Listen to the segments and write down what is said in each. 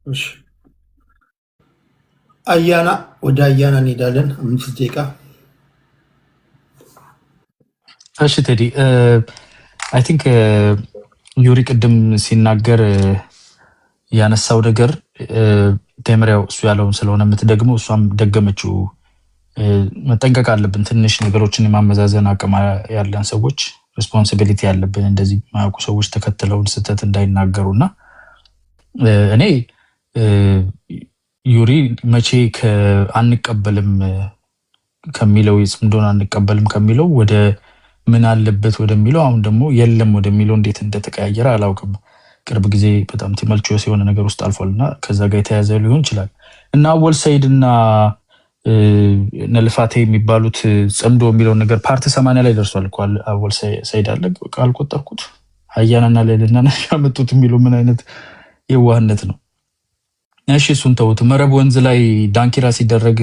እሺ አያና ወደ አያና እንሄዳለን። 5 ደቂቃ። እሺ ቴዲ አይ ቲንክ ዩሪ ቅድም ሲናገር ያነሳው ነገር ቴምሪያው እሱ ያለውን ስለሆነ የምትደግመው እሷም ደገመችው። መጠንቀቅ አለብን ትንሽ ነገሮችን የማመዛዘን አቅም ያለን ሰዎች ሪስፖንሲቢሊቲ ያለብን እንደዚህ ማያውቁ ሰዎች ተከትለውን ስህተት እንዳይናገሩና እኔ ዩሪ መቼ አንቀበልም ከሚለው ጽምዶን አንቀበልም ከሚለው ወደ ምን አለበት ወደሚለው አሁን ደግሞ የለም ወደሚለው እንዴት እንደተቀያየረ አላውቅም። ቅርብ ጊዜ በጣም ቲመልቾስ የሆነ ነገር ውስጥ አልፏልና ከዛ ጋር የተያዘ ሊሆን ይችላል እና አወል ሰይድና ነልፋቴ የሚባሉት ጽምዶ የሚለው ነገር ፓርት 80 ላይ ደርሷል እኮ አወል ሰይድ አለ ቃል ቆጠርኩት አያናና ለለና ያመጡት የሚለው ምን አይነት የዋህነት ነው? እሺ እሱን ተውት። መረብ ወንዝ ላይ ዳንኪራ ሲደረግ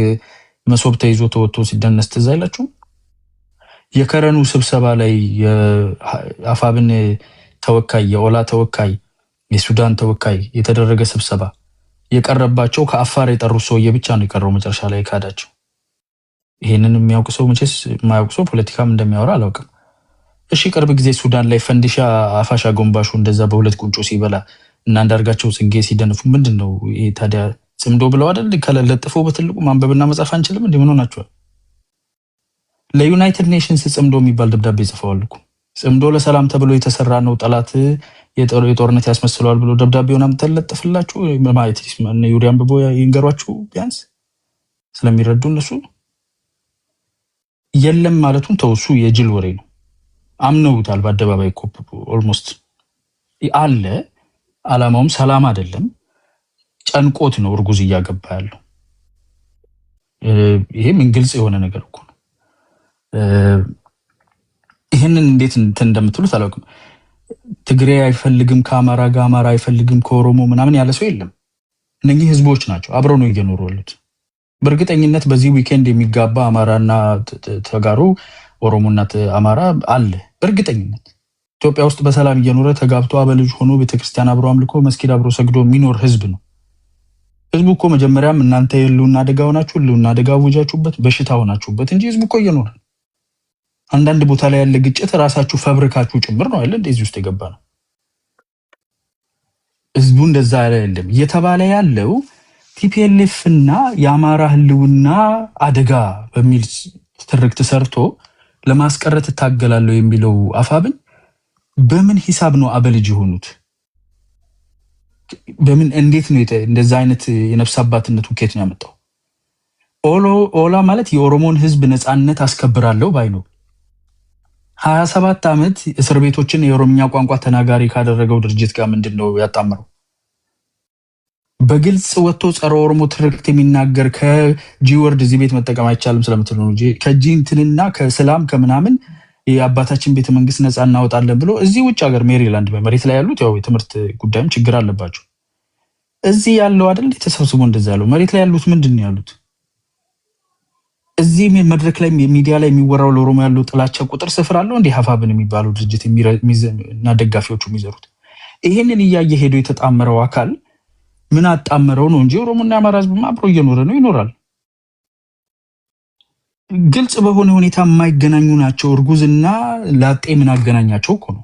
መሶብ ተይዞ ተወጥቶ ሲደነስ ትዝ አይላችሁ? የከረኑ ስብሰባ ላይ የአፋብን ተወካይ የኦላ ተወካይ የሱዳን ተወካይ የተደረገ ስብሰባ የቀረባቸው ከአፋር የጠሩ ሰውዬ ብቻ ነው የቀረው መጨረሻ ላይ ካዳቸው። ይሄንን የሚያውቅ ሰው መቼስ የማያውቅ ሰው ፖለቲካም እንደሚያወራ አላውቅም። እሺ ቅርብ ጊዜ ሱዳን ላይ ፈንዲሻ አፋሻ ጎንባሹ እንደዛ በሁለት ቁንጮ ሲበላ እና አንዳርጋቸው ጽጌ ሲደንፉ ምንድነው ይሄ ታዲያ? ጽምዶ ብለው አይደል ከለለጥፎ በትልቁ ማንበብና መጻፍ አንችልም እንዴ? ምን ሆናችኋል? ለዩናይትድ ኔሽንስ ጽምዶ የሚባል ደብዳቤ ጽፈዋል እኮ። ጽምዶ ለሰላም ተብሎ የተሰራ ነው ጠላት የጦርነት ያስመስለዋል ብሎ ደብዳቤውን አምጥተለጥፍላችሁ ማለት ነው። ዩሪ አንብቦ ይንገሯችሁ ቢያንስ ስለሚረዱ እነሱ። የለም ማለቱን ተውሱ የጅል ወሬ ነው። አምነውታል በአደባባይ እኮ ኦልሞስት አለ። አላማውም ሰላም አይደለም፣ ጨንቆት ነው እርጉዝ እያገባ ያለው። ይሄ ምን ግልጽ የሆነ ነገር እኮ ነው። ይሄንን እንዴት እንደምትሉት አላውቅም። ትግሬ አይፈልግም ከአማራ ጋር፣ አማራ አይፈልግም ከኦሮሞ ምናምን ያለ ሰው የለም። እነኚህ ህዝቦች ናቸው አብረው ነው እየኖሩ ያሉት። በእርግጠኝነት በዚህ ዊኬንድ የሚጋባ አማራና ተጋሩ ኦሮሞና አማራ አለ በእርግጠኝነት። ኢትዮጵያ ውስጥ በሰላም እየኖረ ተጋብቶ አበልጅ ሆኖ ቤተክርስቲያን አብሮ አምልኮ መስጊድ አብሮ ሰግዶ የሚኖር ህዝብ ነው። ህዝቡ እኮ መጀመሪያም እናንተ የሉና አደጋ ሆናችሁ ሉና አደጋ ወጃችሁበት በሽታ ሆናችሁበት እንጂ ህዝቡ እኮ እየኖረ። አንዳንድ ቦታ ላይ ያለ ግጭት ራሳችሁ ፈብሪካችሁ ጭምር ነው አይደል እንደዚህ ውስጥ የገባ ነው። ህዝቡ እንደዛ አይደለም እየተባለ ያለው ቲፒኤልኤፍ እና የአማራ ህልውና አደጋ በሚል ትርክት ሰርቶ ለማስቀረት ታገላለሁ የሚለው አፋብን በምን ሂሳብ ነው አበልጅ የሆኑት? በምን እንዴት ነው እንደዛ አይነት የነፍስ አባትነት ውኬት ነው ያመጣው? ኦላ ማለት የኦሮሞን ህዝብ ነፃነት አስከብራለሁ ባይ ነው። 27 ዓመት እስር ቤቶችን የኦሮምኛ ቋንቋ ተናጋሪ ካደረገው ድርጅት ጋር ምንድነው ያጣመረው? በግልጽ ወጥቶ ጸረ ኦሮሞ ትርክት የሚናገር ከጂ ወርድ እዚህ ቤት መጠቀም አይቻልም ስለምትሉ ነው እንጂ ከጂ እንትንና ከሰላም ከምናምን የአባታችን ቤተ መንግስት ነፃ እናወጣለን ብሎ እዚህ ውጭ ሀገር ሜሪላንድ በመሬት ላይ ያሉት ያው የትምህርት ጉዳይም ችግር አለባቸው። እዚህ ያለው አይደል ተሰብስቦ እንደዛ ያለው መሬት ላይ ያሉት ምንድነው ያሉት? እዚህ መድረክ ላይ ሚዲያ ላይ የሚወራው ለኦሮሞ ያለው ጥላቻ ቁጥር ስፍር አለው እንዴ? ሀፋብን የሚባለው ድርጅት እና ደጋፊዎቹ የሚዘሩት ይሄንን እያየ ሄዶ የተጣመረው አካል ምን አጣመረው ነው እንጂ ኦሮሞና አማራ ህዝብ አብሮ እየኖረ ነው ይኖራል። ግልጽ በሆነ ሁኔታ የማይገናኙ ናቸው። እርጉዝና ላጤ ምን አገናኛቸው እኮ ነው።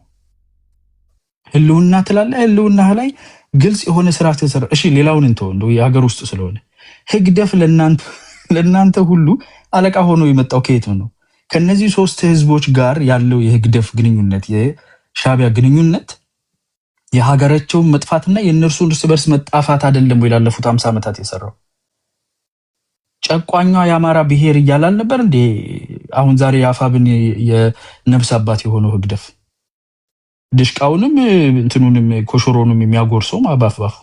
ህልውና ትላለ ህልውና ላይ ግልጽ የሆነ ስራ ተሰራ። እሺ ሌላውን እንተው እንደው የሀገር ውስጥ ስለሆነ ህግደፍ ለእናንተ ሁሉ አለቃ ሆኖ የመጣው ከየት ነው? ከነዚህ ሶስት ህዝቦች ጋር ያለው የህግደፍ ግንኙነት የሻቢያ ግንኙነት የሀገራቸውን መጥፋትና የእነርሱን እርስ በርስ መጣፋት አይደለም ወይ ላለፉት 50 ዓመታት የሰራው? ጨቋኛ የአማራ ብሔር እያላል ነበር እንዴ? አሁን ዛሬ የአፋብን የነፍስ አባት የሆነው ህግደፍ ድሽቃውንም እንትኑንም ኮሾሮንም የሚያጎርሰው ማባፍባፍ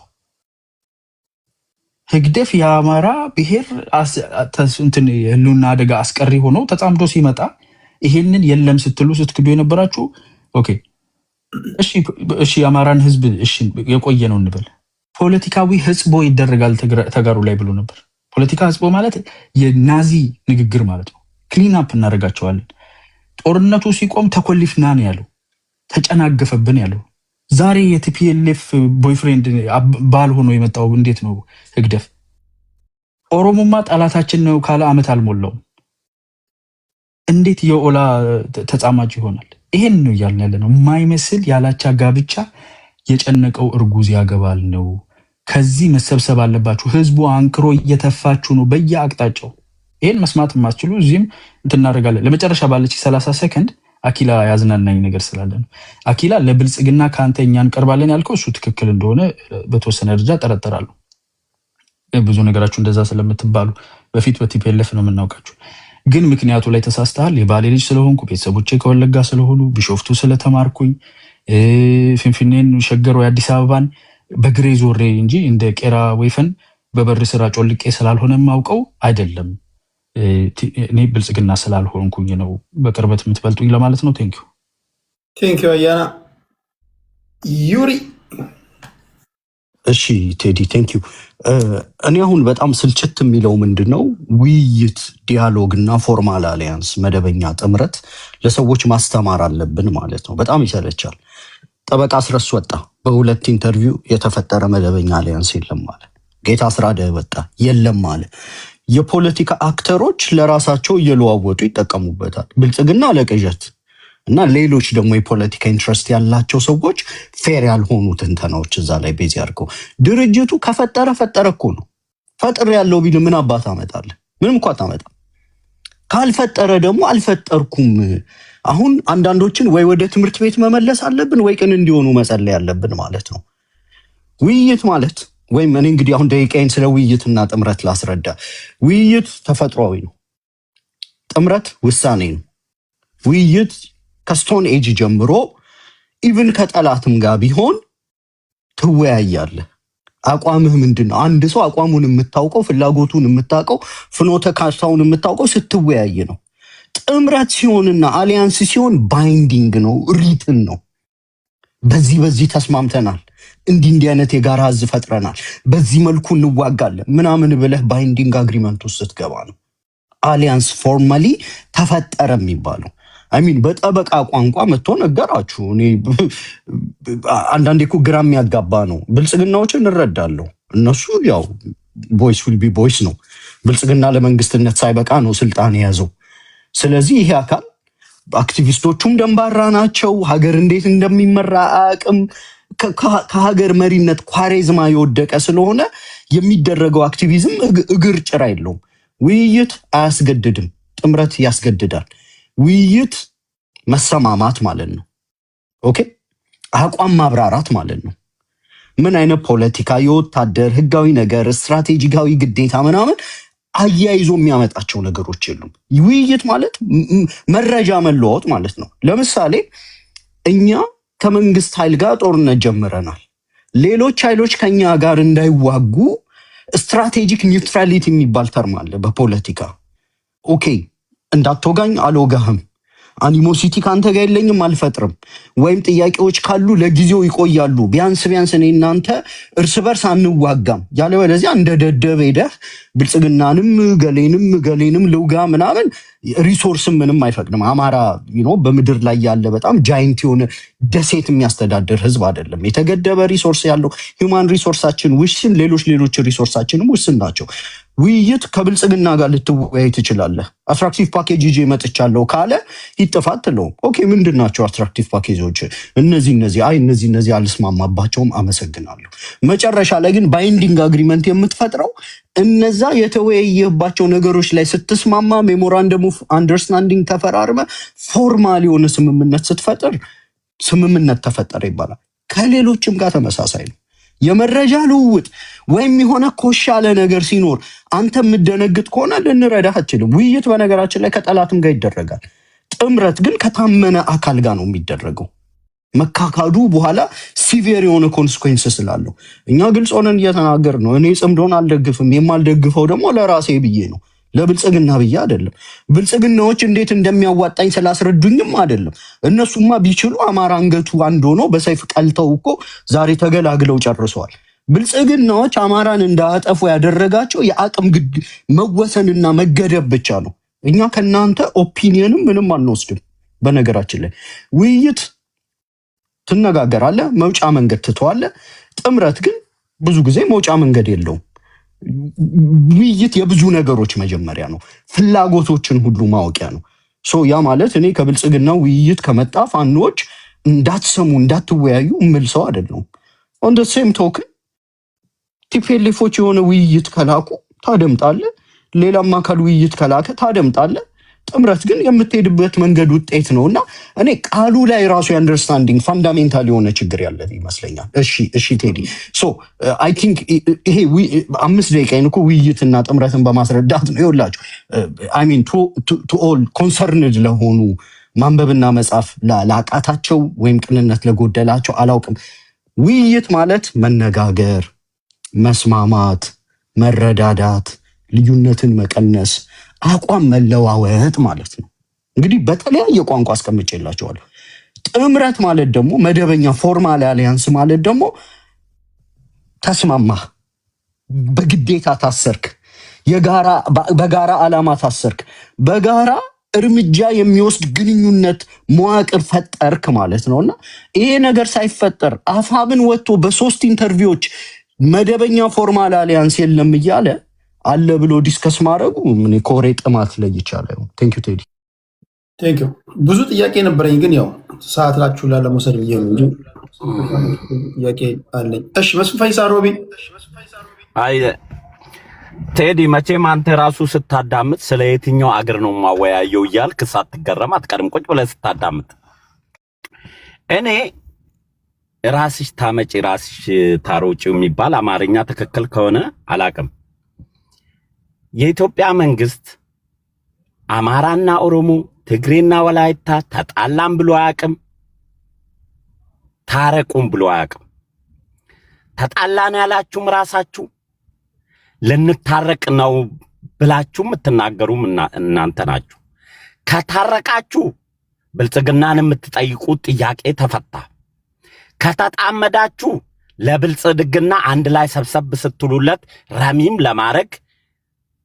ህግደፍ የአማራ ብሔር እንትን ህልውና አደጋ አስቀሪ ሆኖ ተጣምዶ ሲመጣ ይሄንን የለም ስትሉ ስትክዱ የነበራችሁ ኦኬ እሺ የአማራን ህዝብ እሺ የቆየ ነው እንበል ፖለቲካዊ ህጽቦ ይደረጋል ተጋሩ ላይ ብሎ ነበር። ፖለቲካ ህጽቦ ማለት የናዚ ንግግር ማለት ነው። ክሊን አፕ እናደርጋቸዋለን። ጦርነቱ ሲቆም ተኮልፍና ነው ያለው፣ ተጨናገፈብን ያለው። ዛሬ የቲፒኤልኤፍ ቦይፍሬንድ ባል ሆኖ የመጣው እንዴት ነው ህግደፍ? ኦሮሞማ ጠላታችን ነው ካለ አመት አልሞላውም። እንዴት የኦላ ተጻማጭ ይሆናል? ይሄን ነው እያልን ያለ ነው። የማይመስል ያላቻ ጋብቻ የጨነቀው እርጉዝ ያገባል ነው። ከዚህ መሰብሰብ አለባችሁ። ህዝቡ አንክሮ እየተፋችሁ ነው በየአቅጣጫው። ይሄን መስማት የማትችሉ እዚህም እንትናደርጋለን። ለመጨረሻ ባለች 30 ሰከንድ አኪላ ያዝናናኝ ነገር ስላለ ነው። አኪላ ለብልጽግና ከአንተ እኛ እንቀርባለን ያልከው እሱ ትክክል እንደሆነ በተወሰነ ደረጃ ጠረጠራለሁ። ብዙ ነገራችሁ እንደዛ ስለምትባሉ በፊት በቲፒኤልኤፍ ነው የምናውቃችሁ። ግን ምክንያቱ ላይ ተሳስተሃል። የባሌ ልጅ ስለሆንኩ ቤተሰቦቼ ከወለጋ ስለሆኑ ቢሾፍቱ ስለተማርኩኝ ፊንፊኔን ሸገር ወይ አዲስ አበባን በግሬ ዞሬ እንጂ እንደ ቄራ ወይፈን በበር ስራ ጮልቄ ስላልሆነ የማውቀው አይደለም። እኔ ብልጽግና ስላልሆንኩኝ ነው በቅርበት የምትበልጡኝ ለማለት ነው። ቴንኪው አያና ዩሪ። እሺ ቴዲ ቴንኪው። እኔ አሁን በጣም ስልችት የሚለው ምንድነው ውይይት፣ ዲያሎግ እና ፎርማል አሊያንስ መደበኛ ጥምረት ለሰዎች ማስተማር አለብን ማለት ነው። በጣም ይሰለቻል። ጠበቃ አስረስ ወጣ፣ በሁለት ኢንተርቪው የተፈጠረ መደበኛ አሊያንስ የለም ማለት። ጌታ አስራደ ወጣ፣ የለም ማለት። የፖለቲካ አክተሮች ለራሳቸው እየለዋወጡ ይጠቀሙበታል። ብልጽግና ለቅዠት እና ሌሎች ደግሞ የፖለቲካ ኢንትረስት ያላቸው ሰዎች ፌር ያልሆኑ ትንተናዎች እዛ ላይ ቤዝ ያድርገው። ድርጅቱ ከፈጠረ እኮ ነው። ፈጥር ያለው ቢል ምን አባት አመጣለ? ምንም እኮ አታመጣም። ካልፈጠረ ደግሞ አልፈጠርኩም። አሁን አንዳንዶችን ወይ ወደ ትምህርት ቤት መመለስ አለብን ወይ ቅን እንዲሆኑ መጸለይ አለብን ማለት ነው። ውይይት ማለት ወይም እኔ እንግዲህ አሁን ደቂቃዬን ስለ ውይይትና ጥምረት ላስረዳ። ውይይት ተፈጥሯዊ ነው። ጥምረት ውሳኔ ነው። ውይይት ከስቶን ኤጅ ጀምሮ ኢቭን ከጠላትም ጋር ቢሆን ትወያያለህ። አቋምህ ምንድነው? አንድ ሰው አቋሙን የምታውቀው ፍላጎቱን የምታውቀው ፍኖተ ካርታውን የምታውቀው ስትወያይ ነው። ጥምረት ሲሆንና አሊያንስ ሲሆን ባይንዲንግ ነው፣ ሪትን ነው። በዚህ ተስማምተናል፣ እንዲህ አይነት የጋራ ህዝብ ፈጥረናል፣ በዚህ መልኩ እንዋጋለን ምናምን ብለህ ባይንዲንግ አግሪመንት ውስጥ ስትገባ ነው አሊያንስ ፎርማሊ ተፈጠረ የሚባለው። አይሚን በጠበቃ ቋንቋ መጥቶ ነገራችሁ። እኔ አንዳንዴ እኮ ግራ የሚያጋባ ነው። ብልጽግናዎችን እንረዳለሁ። እነሱ ያው ቦይስ ዊል ቢ ቦይስ ነው። ብልጽግና ለመንግስትነት ሳይበቃ ነው ስልጣን የያዘው። ስለዚህ ይሄ አካል አክቲቪስቶቹም ደንባራ ናቸው። ሀገር እንዴት እንደሚመራ አያውቅም። ከሀገር መሪነት ኳሬዝማ የወደቀ ስለሆነ የሚደረገው አክቲቪዝም እግር ጭራ የለውም። ውይይት አያስገድድም፣ ጥምረት ያስገድዳል። ውይይት መሰማማት ማለት ነው። ኦኬ፣ አቋም ማብራራት ማለት ነው። ምን አይነት ፖለቲካ፣ የወታደር ህጋዊ ነገር፣ ስትራቴጂካዊ ግዴታ ምናምን አያይዞ የሚያመጣቸው ነገሮች የሉም። ውይይት ማለት መረጃ መለዋወጥ ማለት ነው። ለምሳሌ እኛ ከመንግስት ኃይል ጋር ጦርነት ጀምረናል። ሌሎች ኃይሎች ከኛ ጋር እንዳይዋጉ ስትራቴጂክ ኒውትራሊቲ የሚባል ተርም አለ በፖለቲካ። ኦኬ፣ እንዳትወጋኝ አልወጋህም፣ አኒሞሲቲ ከአንተ ጋር የለኝም አልፈጥርም፣ ወይም ጥያቄዎች ካሉ ለጊዜው ይቆያሉ፣ ቢያንስ እኔ እናንተ እርስ በርስ አንዋጋም፣ ያለበለዚያ እንደ ደደብ ሄደህ ብልጽግናንም ገሌንም ልውጋ ምናምን ሪሶርስም ምንም አይፈቅድም። አማራ በምድር ላይ ያለ በጣም ጃይንት የሆነ ደሴት የሚያስተዳድር ህዝብ አይደለም። የተገደበ ሪሶርስ ያለው ሂውማን ሪሶርሳችን ውስን፣ ሌሎች ሪሶርሳችንም ውስን ናቸው። ውይይት ከብልጽግና ጋር ልትወያይ ትችላለህ። አትራክቲቭ ፓኬጅ ይዤ መጥቻለሁ ካለ ይጥፋት ትለውም። ኦኬ፣ ምንድን ናቸው አትራክቲቭ ፓኬጆች? እነዚህ አልስማማባቸውም፣ አመሰግናለሁ። መጨረሻ ላይ ግን ባይንዲንግ አግሪመንት የምትፈጥረው እነዛ የተወያየባቸው ነገሮች ላይ ስትስማማ፣ ሜሞራንደም ኦፍ አንደርስታንዲንግ ተፈራርመ ፎርማል የሆነ ስምምነት ስትፈጥር ስምምነት ተፈጠረ ይባላል። ከሌሎችም ጋር ተመሳሳይ ነው። የመረጃ ልውውጥ ወይም የሆነ ኮሽ ያለ ነገር ሲኖር አንተ የምደነግጥ ከሆነ ልንረዳህ አችልም። ውይይት በነገራችን ላይ ከጠላትም ጋር ይደረጋል። ጥምረት ግን ከታመነ አካል ጋር ነው የሚደረገው። መካካዱ በኋላ ሲቪየር የሆነ ኮንስኮንስ ስላለው እኛ ግልጽ ሆነን እየተናገር ነው። እኔ ጽምዶን አልደግፍም። የማልደግፈው ደግሞ ለራሴ ብዬ ነው፣ ለብልጽግና ብዬ አይደለም። ብልጽግናዎች እንዴት እንደሚያዋጣኝ ስላስረዱኝም አይደለም። እነሱማ ቢችሉ አማራ አንገቱ አንድ ሆኖ በሰይፍ ቀልተው እኮ ዛሬ ተገላግለው ጨርሰዋል። ብልጽግናዎች አማራን እንዳያጠፉ ያደረጋቸው የአቅም መወሰንና መገደብ ብቻ ነው። እኛ ከናንተ ኦፒኒየንም ምንም አንወስድም። በነገራችን ላይ ውይይት ትነጋገራለህ፣ መውጫ መንገድ ትተዋለህ። ጥምረት ግን ብዙ ጊዜ መውጫ መንገድ የለውም። ውይይት የብዙ ነገሮች መጀመሪያ ነው። ፍላጎቶችን ሁሉ ማወቂያ ነው። ያ ማለት እኔ ከብልጽግና ውይይት ከመጣ ፋኖች እንዳትሰሙ እንዳትወያዩ እምል ሰው አይደለሁም። ኦን ደ ሴም ቶክን ቲፒኤልኤፎች የሆነ ውይይት ከላኩ ታደምጣለህ፣ ሌላም አካል ውይይት ከላከ ታደምጣለህ። ጥምረት ግን የምትሄድበት መንገድ ውጤት ነው እና እኔ ቃሉ ላይ ራሱ የአንደርስታንዲንግ ፋንዳሜንታል የሆነ ችግር ያለ ይመስለኛል። እሺ ቴዲ አይ ቲንክ ይሄ 5 ደቂቃዬን እኮ ውይይትና ጥምረትን በማስረዳት ነው። ይኸውላችሁ አይ ሚን ቱ ኦል ኮንሰርንድ ለሆኑ ማንበብና መጻፍ ላቃታቸው ወይም ቅንነት ለጎደላቸው አላውቅም። ውይይት ማለት መነጋገር፣ መስማማት፣ መረዳዳት፣ ልዩነትን መቀነስ፣ አቋም መለዋወጥ ማለት ነው። እንግዲህ በተለያየ ቋንቋ አስቀምጬላቸዋለሁ። ጥምረት ማለት ደግሞ መደበኛ ፎርማል አሊያንስ ማለት ደግሞ ተስማማህ፣ በግዴታ ታሰርክ፣ በጋራ ዓላማ ታሰርክ፣ በጋራ እርምጃ የሚወስድ ግንኙነት መዋቅር ፈጠርክ ማለት ነውና ይሄ ነገር ሳይፈጠር አፋብን ወጥቶ በ3 ኢንተርቪዎች መደበኛ ፎርማል አሊያንስ የለም እያለ አለ ብሎ ዲስከስ ማድረጉ ምን ኮሬ ጥማት ላይ ይቻላል። ቴንክ ዩ ቴዲ። ቴንክ ዩ። ብዙ ጥያቄ ነበረኝ ግን ያው ሰዓት ላችሁ ላለመውሰድ ብዬ ነው እንጂ ጥያቄ አለኝ። እሺ መስፍን ፈይሳ ሮቢ። አይ ቴዲ መቼም አንተ ራሱ ስታዳምጥ ስለ የትኛው አገር ነው ማወያየው እያልክ ሳትገረም አትቀርም። ቁጭ ብለህ ስታዳምጥ እኔ ራስሽ ታመጪ ራስሽ ታሮጪው የሚባል አማርኛ ትክክል ከሆነ አላቅም። የኢትዮጵያ መንግስት አማራና ኦሮሞ፣ ትግሬና ወላይታ ተጣላም ብሎ አያቅም፣ ታረቁም ብሎ አያቅም። ተጣላን ያላችሁም ራሳችሁ ልንታረቅ ነው ብላችሁ የምትናገሩም እናንተ ናችሁ። ከታረቃችሁ ብልጽግናን የምትጠይቁት ጥያቄ ተፈታ። ከተጣመዳችሁ ለብልጽግና አንድ ላይ ሰብሰብ ስትሉለት ረሚም ለማድረግ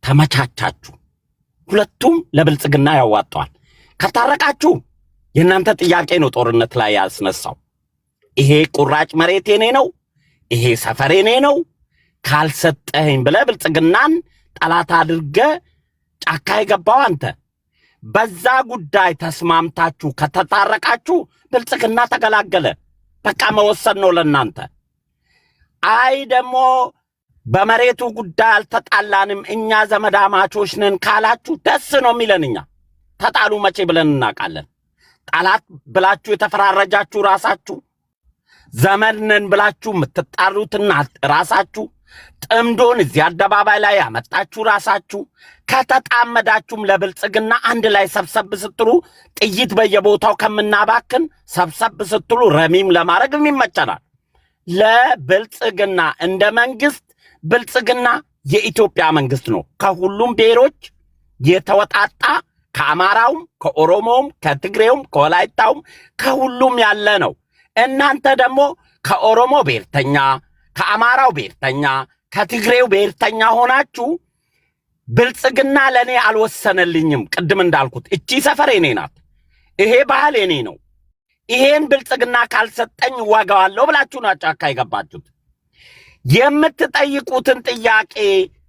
ተመቻቻችሁ። ሁለቱም ለብልጽግና ያዋጣዋል። ከታረቃችሁ የእናንተ ጥያቄ ነው ጦርነት ላይ ያስነሳው። ይሄ ቁራጭ መሬት የኔ ነው፣ ይሄ ሰፈር የኔ ነው ካልሰጠኸኝ ብለህ ብልጽግናን ጠላት አድርገህ ጫካ የገባው አንተ። በዛ ጉዳይ ተስማምታችሁ ከተታረቃችሁ ብልጽግና ተገላገለ። በቃ መወሰን ነው ለእናንተ። አይ ደግሞ በመሬቱ ጉዳይ አልተጣላንም እኛ ዘመዳማቾች ነን ካላችሁ ደስ ነው የሚለን። እኛ ተጣሉ መቼ ብለን እናውቃለን? ጠላት ብላችሁ የተፈራረጃችሁ ራሳችሁ፣ ዘመድ ነን ብላችሁ የምትጣሉትና ራሳችሁ፣ ጥምዶን እዚህ አደባባይ ላይ ያመጣችሁ ራሳችሁ። ከተጣመዳችሁም ለብልጽግና አንድ ላይ ሰብሰብ ስትሉ ጥይት በየቦታው ከምናባክን ሰብሰብ ስትሉ ረሚም ለማድረግ ይመቸናል። ለብልጽግና እንደ መንግስት ብልጽግና የኢትዮጵያ መንግስት ነው። ከሁሉም ብሔሮች የተወጣጣ ከአማራውም፣ ከኦሮሞውም፣ ከትግሬውም፣ ከወላይታውም ከሁሉም ያለ ነው። እናንተ ደግሞ ከኦሮሞ ብሔርተኛ፣ ከአማራው ብሔርተኛ፣ ከትግሬው ብሔርተኛ ሆናችሁ ብልጽግና ለኔ አልወሰነልኝም። ቅድም እንዳልኩት እቺ ሰፈር የኔ ናት፣ ይሄ ባህል የኔ ነው፣ ይሄን ብልጽግና ካልሰጠኝ ዋጋዋለሁ ብላችሁ ነው ጫካ የገባችሁት። የምትጠይቁትን ጥያቄ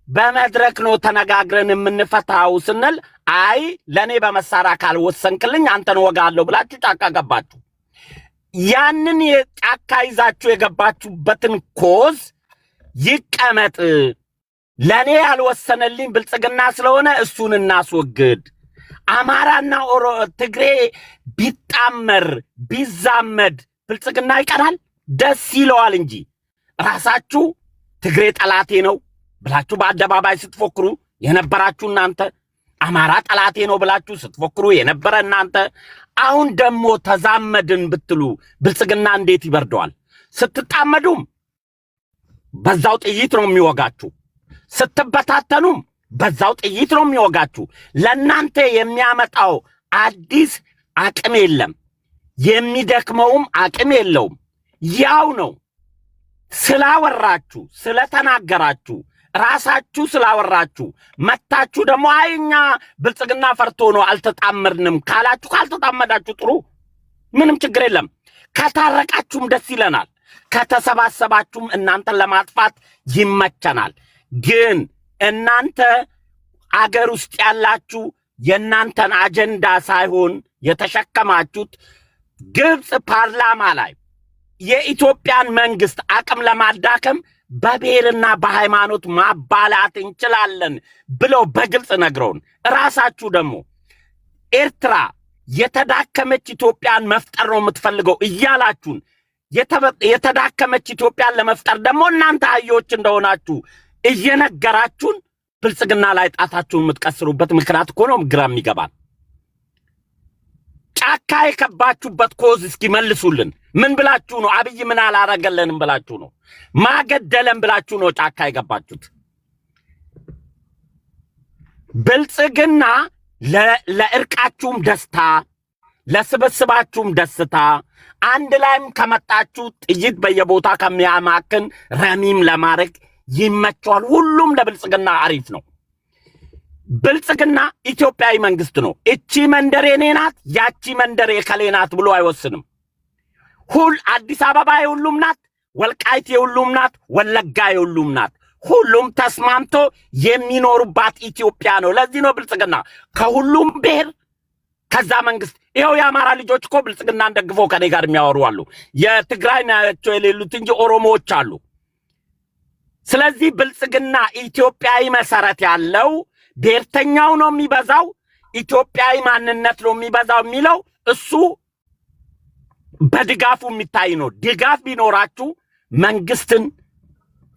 በመድረክ ነው ተነጋግረን የምንፈታው ስንል አይ ለኔ በመሳሪያ ካልወሰንክልኝ አንተን ወጋለሁ ብላችሁ ጫካ ገባችሁ። ያንን የጫካ ይዛችሁ የገባችሁበትን ኮዝ ይቀመጥ፣ ለኔ ያልወሰነልኝ ብልጽግና ስለሆነ እሱን እናስወግድ። አማራና ትግሬ ቢጣመር ቢዛመድ ብልጽግና ይቀናል፣ ደስ ይለዋል እንጂ ራሳችሁ ትግሬ ጠላቴ ነው ብላችሁ በአደባባይ ስትፎክሩ የነበራችሁ እናንተ፣ አማራ ጠላቴ ነው ብላችሁ ስትፎክሩ የነበረ እናንተ፣ አሁን ደግሞ ተዛመድን ብትሉ ብልጽግና እንዴት ይበርደዋል? ስትጣመዱም በዛው ጥይት ነው የሚወጋችሁ፣ ስትበታተኑም በዛው ጥይት ነው የሚወጋችሁ። ለእናንተ የሚያመጣው አዲስ አቅም የለም፣ የሚደክመውም አቅም የለውም። ያው ነው። ስላወራችሁ ስለተናገራችሁ ራሳችሁ ስላወራችሁ መታችሁ ደግሞ አይኛ ብልጽግና ፈርቶ ነው አልተጣመድንም ካላችሁ፣ ካልተጣመዳችሁ ጥሩ ምንም ችግር የለም። ከታረቃችሁም ደስ ይለናል። ከተሰባሰባችሁም እናንተን ለማጥፋት ይመቸናል። ግን እናንተ አገር ውስጥ ያላችሁ የእናንተን አጀንዳ ሳይሆን የተሸከማችሁት ግብፅ ፓርላማ ላይ የኢትዮጵያን መንግስት አቅም ለማዳከም በብሔርና በሃይማኖት ማባላት እንችላለን ብለው በግልጽ ነግረውን፣ ራሳችሁ ደግሞ ኤርትራ የተዳከመች ኢትዮጵያን መፍጠር ነው የምትፈልገው እያላችሁን የተዳከመች ኢትዮጵያን ለመፍጠር ደግሞ እናንተ አህዮች እንደሆናችሁ እየነገራችሁን ብልጽግና ላይ ጣታችሁን የምትቀስሩበት ምክንያት እኮ ነው ግራ የሚገባን። ጫካ የከባችሁበት ኮዝ እስኪ መልሱልን። ምን ብላችሁ ነው? አብይ ምን አላረገለንም ብላችሁ ነው? ማገደለን ብላችሁ ነው ጫካ የገባችሁት? ብልጽግና ለእርቃችሁም ደስታ ለስብስባችሁም ደስታ አንድ ላይም ከመጣችሁ ጥይት በየቦታ ከሚያማክን ረሚም ለማድረግ ይመቸዋል። ሁሉም ለብልጽግና አሪፍ ነው። ብልጽግና ኢትዮጵያዊ መንግስት ነው። እቺ መንደር የኔ ናት፣ ያቺ መንደር የከሌ ናት ብሎ አይወስንም። አዲስ አበባ የሁሉም ናት፣ ወልቃይት የሁሉም ናት፣ ወለጋ የሁሉም ናት። ሁሉም ተስማምቶ የሚኖሩባት ኢትዮጵያ ነው። ለዚህ ነው ብልጽግና ከሁሉም ብሔር ከዛ መንግስት ይኸው የአማራ ልጆች እኮ ብልጽግናን ደግፈው ከኔ ጋር የሚያወሩ አሉ። የትግራይ ናቸው የሌሉት እንጂ ኦሮሞዎች አሉ። ስለዚህ ብልጽግና ኢትዮጵያዊ መሰረት ያለው ብሔርተኛው ነው የሚበዛው፣ ኢትዮጵያዊ ማንነት ነው የሚበዛው የሚለው እሱ በድጋፉ የሚታይ ነው። ድጋፍ ቢኖራችሁ መንግስትን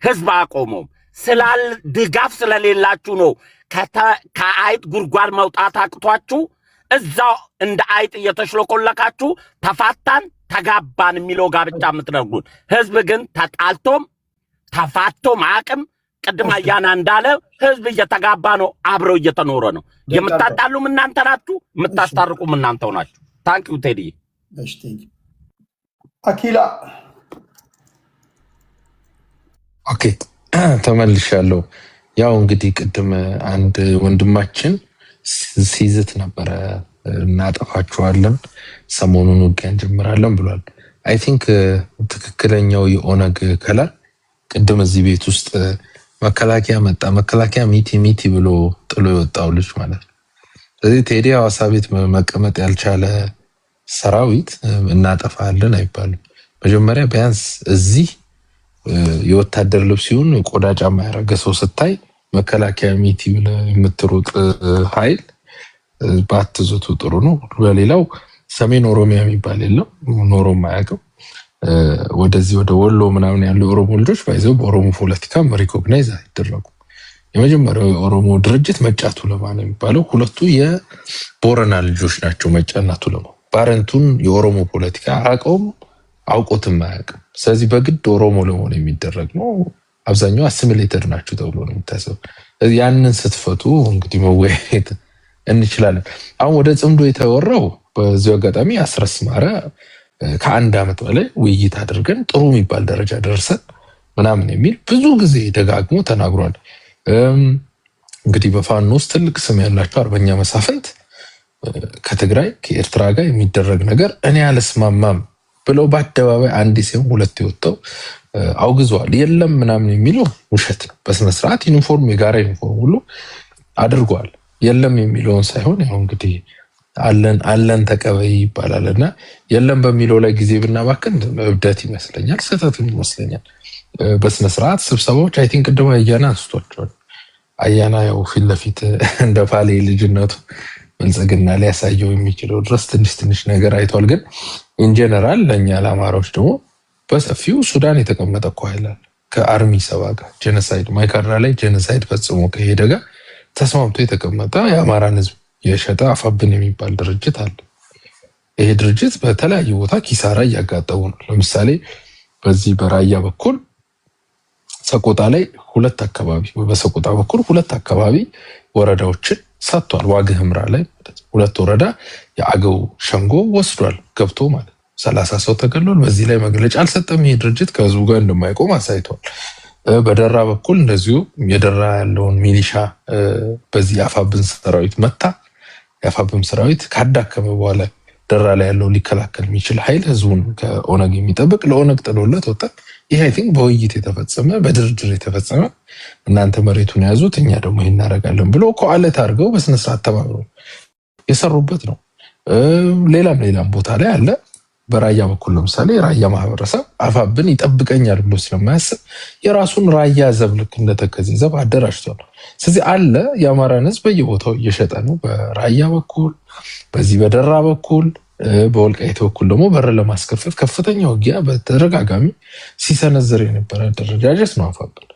ህዝብ አቆመው። ድጋፍ ስለሌላችሁ ነው ከአይጥ ጉድጓድ መውጣት አቅቷችሁ እዛው እንደ አይጥ እየተሽለቆለካችሁ ተፋታን ተጋባን የሚለው ጋብቻ የምትነግሩን። ህዝብ ግን ተጣልቶም ተፋቶም አቅም ቅድም አያና እንዳለ ህዝብ እየተጋባ ነው፣ አብረው እየተኖረ ነው። የምታጣሉም እናንተ ናችሁ፣ የምታስታርቁም እናንተው ናችሁ። ታንኪዩ ቴዲ። አኪላ ኦኬ፣ ተመልሻለሁ። ያው እንግዲህ ቅድም አንድ ወንድማችን ሲዝት ነበረ፣ እናጠፋችኋለን፣ ሰሞኑን ውጊያ እንጀምራለን ብሏል። አይ ቲንክ ትክክለኛው የኦነግ ከለር ቅድም እዚህ ቤት ውስጥ መከላከያ መጣ፣ መከላከያ ሚቲ ብሎ ጥሎ የወጣው ልጅ ማለት ነው። ስለዚህ ቴዲ ሐዋሳ ቤት መቀመጥ ያልቻለ ሰራዊት እናጠፋለን አይባልም። መጀመሪያ ቢያንስ እዚህ የወታደር ልብስ ሲሆን ቆዳ ጫማ ያደረገ ሰው ስታይ መከላከያ ሚቲ ብለህ የምትሮጥ ኃይል ባትዘቱ ጥሩ ነው። በሌላው ሰሜን ኦሮሚያ የሚባል የለም፣ ኖሮም አያውቅም። ወደዚህ ወደ ወሎ ምናምን ያሉ የኦሮሞ ልጆች ባይዘው በኦሮሞ ፖለቲካ ሪኮግናይዝ አይደረጉም። የመጀመሪያው የኦሮሞ ድርጅት መጫቱ ለማ ነው የሚባለው። ሁለቱ የቦረና ልጆች ናቸው፣ መጫና ቱለማ። ባረንቱን የኦሮሞ ፖለቲካ አውቆትም አያውቅም። ስለዚህ በግድ ኦሮሞ ለመሆን የሚደረግ ነው። አብዛኛው አሲሚሌተድ ናቸው ተብሎ ነው የሚታሰብ። ያንን ስትፈቱ እንግዲህ መወያየት እንችላለን። አሁን ወደ ጽምዶ የተወራው በዚሁ አጋጣሚ አስረስ ማረ ከአንድ ዓመት በላይ ውይይት አድርገን ጥሩ የሚባል ደረጃ ደርሰን ምናምን የሚል ብዙ ጊዜ ደጋግሞ ተናግሯል። እንግዲህ በፋኖ ውስጥ ትልቅ ስም ያላቸው አርበኛ መሳፍንት ከትግራይ ከኤርትራ ጋር የሚደረግ ነገር እኔ አልስማማም ብለው በአደባባይ አንድ ሲሆን ሁለት ወጥተው አውግዘዋል። የለም ምናምን የሚለው ውሸት ነው። በስነስርዓት ዩኒፎርም የጋራ ዩኒፎርም ሁሉ አድርገዋል። የለም የሚለውን ሳይሆን ያው እንግዲህ አለን ተቀበይ ይባላልና የለም በሚለው ላይ ጊዜ ብናባክን እብደት ይመስለኛል፣ ስህተትም ይመስለኛል። በስነስርዓት ስብሰባዎች አይ ቲንክ ቅድም አያና አንስቷቸዋል። አያና ያው ፊት ለፊት እንደ ፓሌ ልጅነቱ ብልጽግና ሊያሳየው የሚችለው ድረስ ትንሽ ነገር አይቷል። ግን ኢንጀነራል ለእኛ ለአማራዎች ደግሞ በሰፊው ሱዳን የተቀመጠ እኮ ኃይላል ከአርሚ ሰባ ጋር ጄኖሳይድ ማይካድራ ላይ ጄኖሳይድ ፈጽሞ ከሄደ ጋር ተስማምቶ የተቀመጠ የአማራን ህዝብ የሸጠ አፋብን የሚባል ድርጅት አለ። ይሄ ድርጅት በተለያዩ ቦታ ኪሳራ እያጋጠሙ ነው። ለምሳሌ በዚህ በራያ በኩል ሰቆጣ ላይ በሰቆጣ በኩል ሁለት አካባቢ ወረዳዎችን ሰጥቷል። ዋግ ህምራ ላይ ሁለት ወረዳ የአገው ሸንጎ ወስዷል ገብቶ ማለት 30 ሰው ተገሏል። በዚህ ላይ መግለጫ አልሰጠም። ይሄ ድርጅት ከህዝቡ ጋር እንደማይቆም አሳይቷል። በደራ በኩል እንደዚሁ የደራ ያለውን ሚሊሻ በዚህ የአፋብን ሰራዊት መታ። የአፋብን ሰራዊት ካዳከመ በኋላ ደራ ላይ ያለው ሊከላከል የሚችል ኃይል ህዝቡን ከኦነግ የሚጠብቅ ለኦነግ ጥሎለት ወጣ። ይህ አይ ቲንክ በውይይት የተፈጸመ በድርድር የተፈጸመ እናንተ መሬቱን ያዙት እኛ ደግሞ ይሄን እናደርጋለን ብሎ ኮአለት አድርገው በስነስርዓት ተባብረው የሰሩበት ነው። ሌላም ቦታ ላይ አለ። በራያ በኩል ለምሳሌ የራያ ማህበረሰብ አፋብን ይጠብቀኛል ብሎ ስለማያስብ የራሱን ራያ ዘብ ልክ እንደተከዜ ዘብ አደራጅቷል። ስለዚህ አለ የአማራን ህዝብ በየቦታው እየሸጠ ነው። በራያ በኩል በዚህ በደራ በኩል በወልቃይት በኩል ደግሞ በር ለማስከፈት ከፍተኛ ውጊያ በተደጋጋሚ ሲሰነዝር የነበረ አደረጃጀት ነው አፋብን።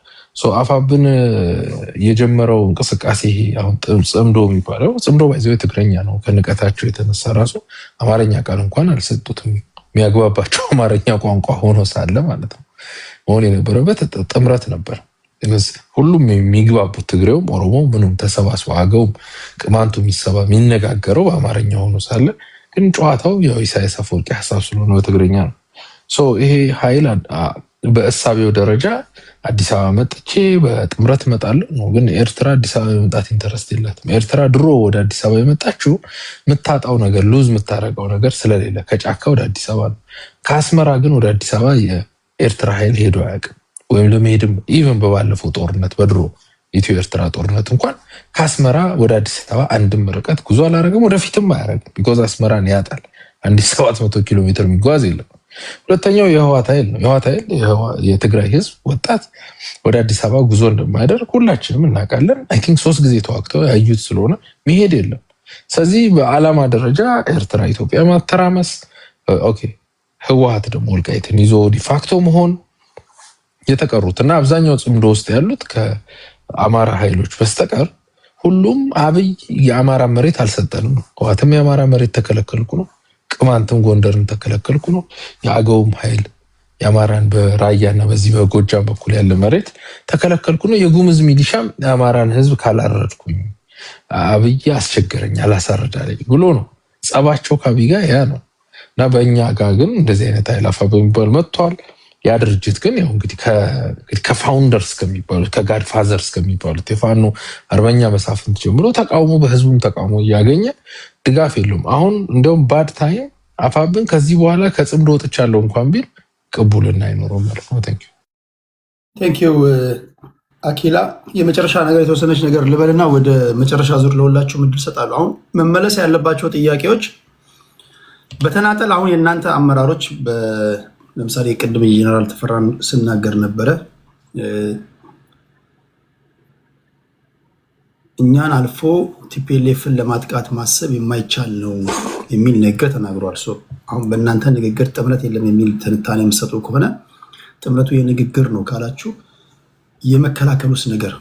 አፋብን የጀመረው እንቅስቃሴ አሁን ጽምዶ የሚባለው ጽምዶ ባይዘው ትግረኛ ነው። ከንቀታቸው የተነሳ ራሱ አማርኛ ቃል እንኳን አልሰጡትም። የሚያግባባቸው አማርኛ ቋንቋ ሆኖ ሳለ ማለት ነው መሆን የነበረበት ጥምረት ነበር። ሁሉም የሚግባቡት ትግሬውም ኦሮሞ ምንም ተሰባስቦ አገውም ቅማንቱ የሚነጋገረው በአማርኛ ሆኖ ሳለ ግን ጨዋታው የኢሳያስ አፈወርቂ ሀሳብ ስለሆነ በትግረኛ ነው። ይሄ ኃይል በእሳቤው ደረጃ አዲስ አበባ መጥቼ በጥምረት እመጣለሁ ነው። ግን ኤርትራ አዲስ አበባ የመምጣት ኢንተረስት የላትም። ኤርትራ ድሮ ወደ አዲስ አበባ የመጣችው የምታጣው ነገር ሉዝ የምታደርገው ነገር ስለሌለ ከጫካ ወደ አዲስ አበባ ነው። ከአስመራ ግን ወደ አዲስ አበባ የኤርትራ ኃይል ሄዶ አያውቅም። ወይም ለመሄድም ኢቨን በባለፈው ጦርነት በድሮ ኢትዮ ኤርትራ ጦርነት እንኳን ከአስመራ ወደ አዲስ አበባ አንድም ርቀት ጉዞ አላረገም፣ ወደፊትም አያረግም። ቢኮዝ አስመራን ያጣል። 1700 ኪሎ ሜትር የሚጓዝ የለም። ሁለተኛው የህወሓት ኃይል ነው። የህወሓት ኃይል የትግራይ ህዝብ ወጣት ወደ አዲስ አበባ ጉዞ እንደማያደርግ ሁላችንም እናውቃለን። አይ ቲንክ 3 ጊዜ ተዋግተው ያዩት ስለሆነ መሄድ የለም። ስለዚህ በዓላማ ደረጃ ኤርትራ ኢትዮጵያ ማተራመስ፣ ኦኬ ህወሓት ደግሞ ወልቃይትን ይዞ ዲፋክቶ መሆን የተቀሩት እና አብዛኛው ጽምዶ ውስጥ ያሉት ከአማራ ኃይሎች በስተቀር ሁሉም አብይ የአማራ መሬት አልሰጠንም ነው። ህወሓትም የአማራ መሬት ተከለከልኩ ነው። ቅማንትም ጎንደርን ተከለከልኩ ነው። የአገውም ኃይል የአማራን በራያና በዚህ በጎጃም በኩል ያለ መሬት ተከለከልኩ ነው። የጉምዝ ሚሊሻም የአማራን ህዝብ ካላረድኩኝ አብይ አስቸገረኝ አላሳረዳለኝ ብሎ ነው። ጸባቸው ከአብይ ጋር ያ ነው እና በእኛ ጋር ግን እንደዚህ አይነት ኃይል አፋ በሚባል መጥቷል። ያ ድርጅት ግን ያው እንግዲህ ከፋውንደርስ ከሚባሉት ከጋድ ፋዘርስ ከሚባሉት የፋኖ አርበኛ መሳፍንት ጀምሮ ተቃውሞ በህዝቡም ተቃውሞ እያገኘ ድጋፍ የለውም። አሁን እንደውም ባድ ታይም አፋብን ከዚህ በኋላ ከጽምዶ ወጥቻለሁ እንኳን ቢል ቅቡልና አይኖረውም ማለት ነው። ቴንኪዩ አኪላ። የመጨረሻ ነገር የተወሰነች ነገር ልበልና ወደ መጨረሻ ዙር ለሁላችሁ ምድል ሰጣለሁ። አሁን መመለስ ያለባቸው ጥያቄዎች በተናጠል አሁን የእናንተ አመራሮች ለምሳሌ ቅድም ጀነራል ተፈራን ስናገር ነበረ እኛን አልፎ ቲፒኤልኤፍን ለማጥቃት ማሰብ የማይቻል ነው የሚል ነገር ተናግሯል። አሁን በእናንተ ንግግር ጥምረት የለም የሚል ትንታኔ የምትሰጡ ከሆነ ጥምረቱ የንግግር ነው ካላችሁ የመከላከሉስ ነገር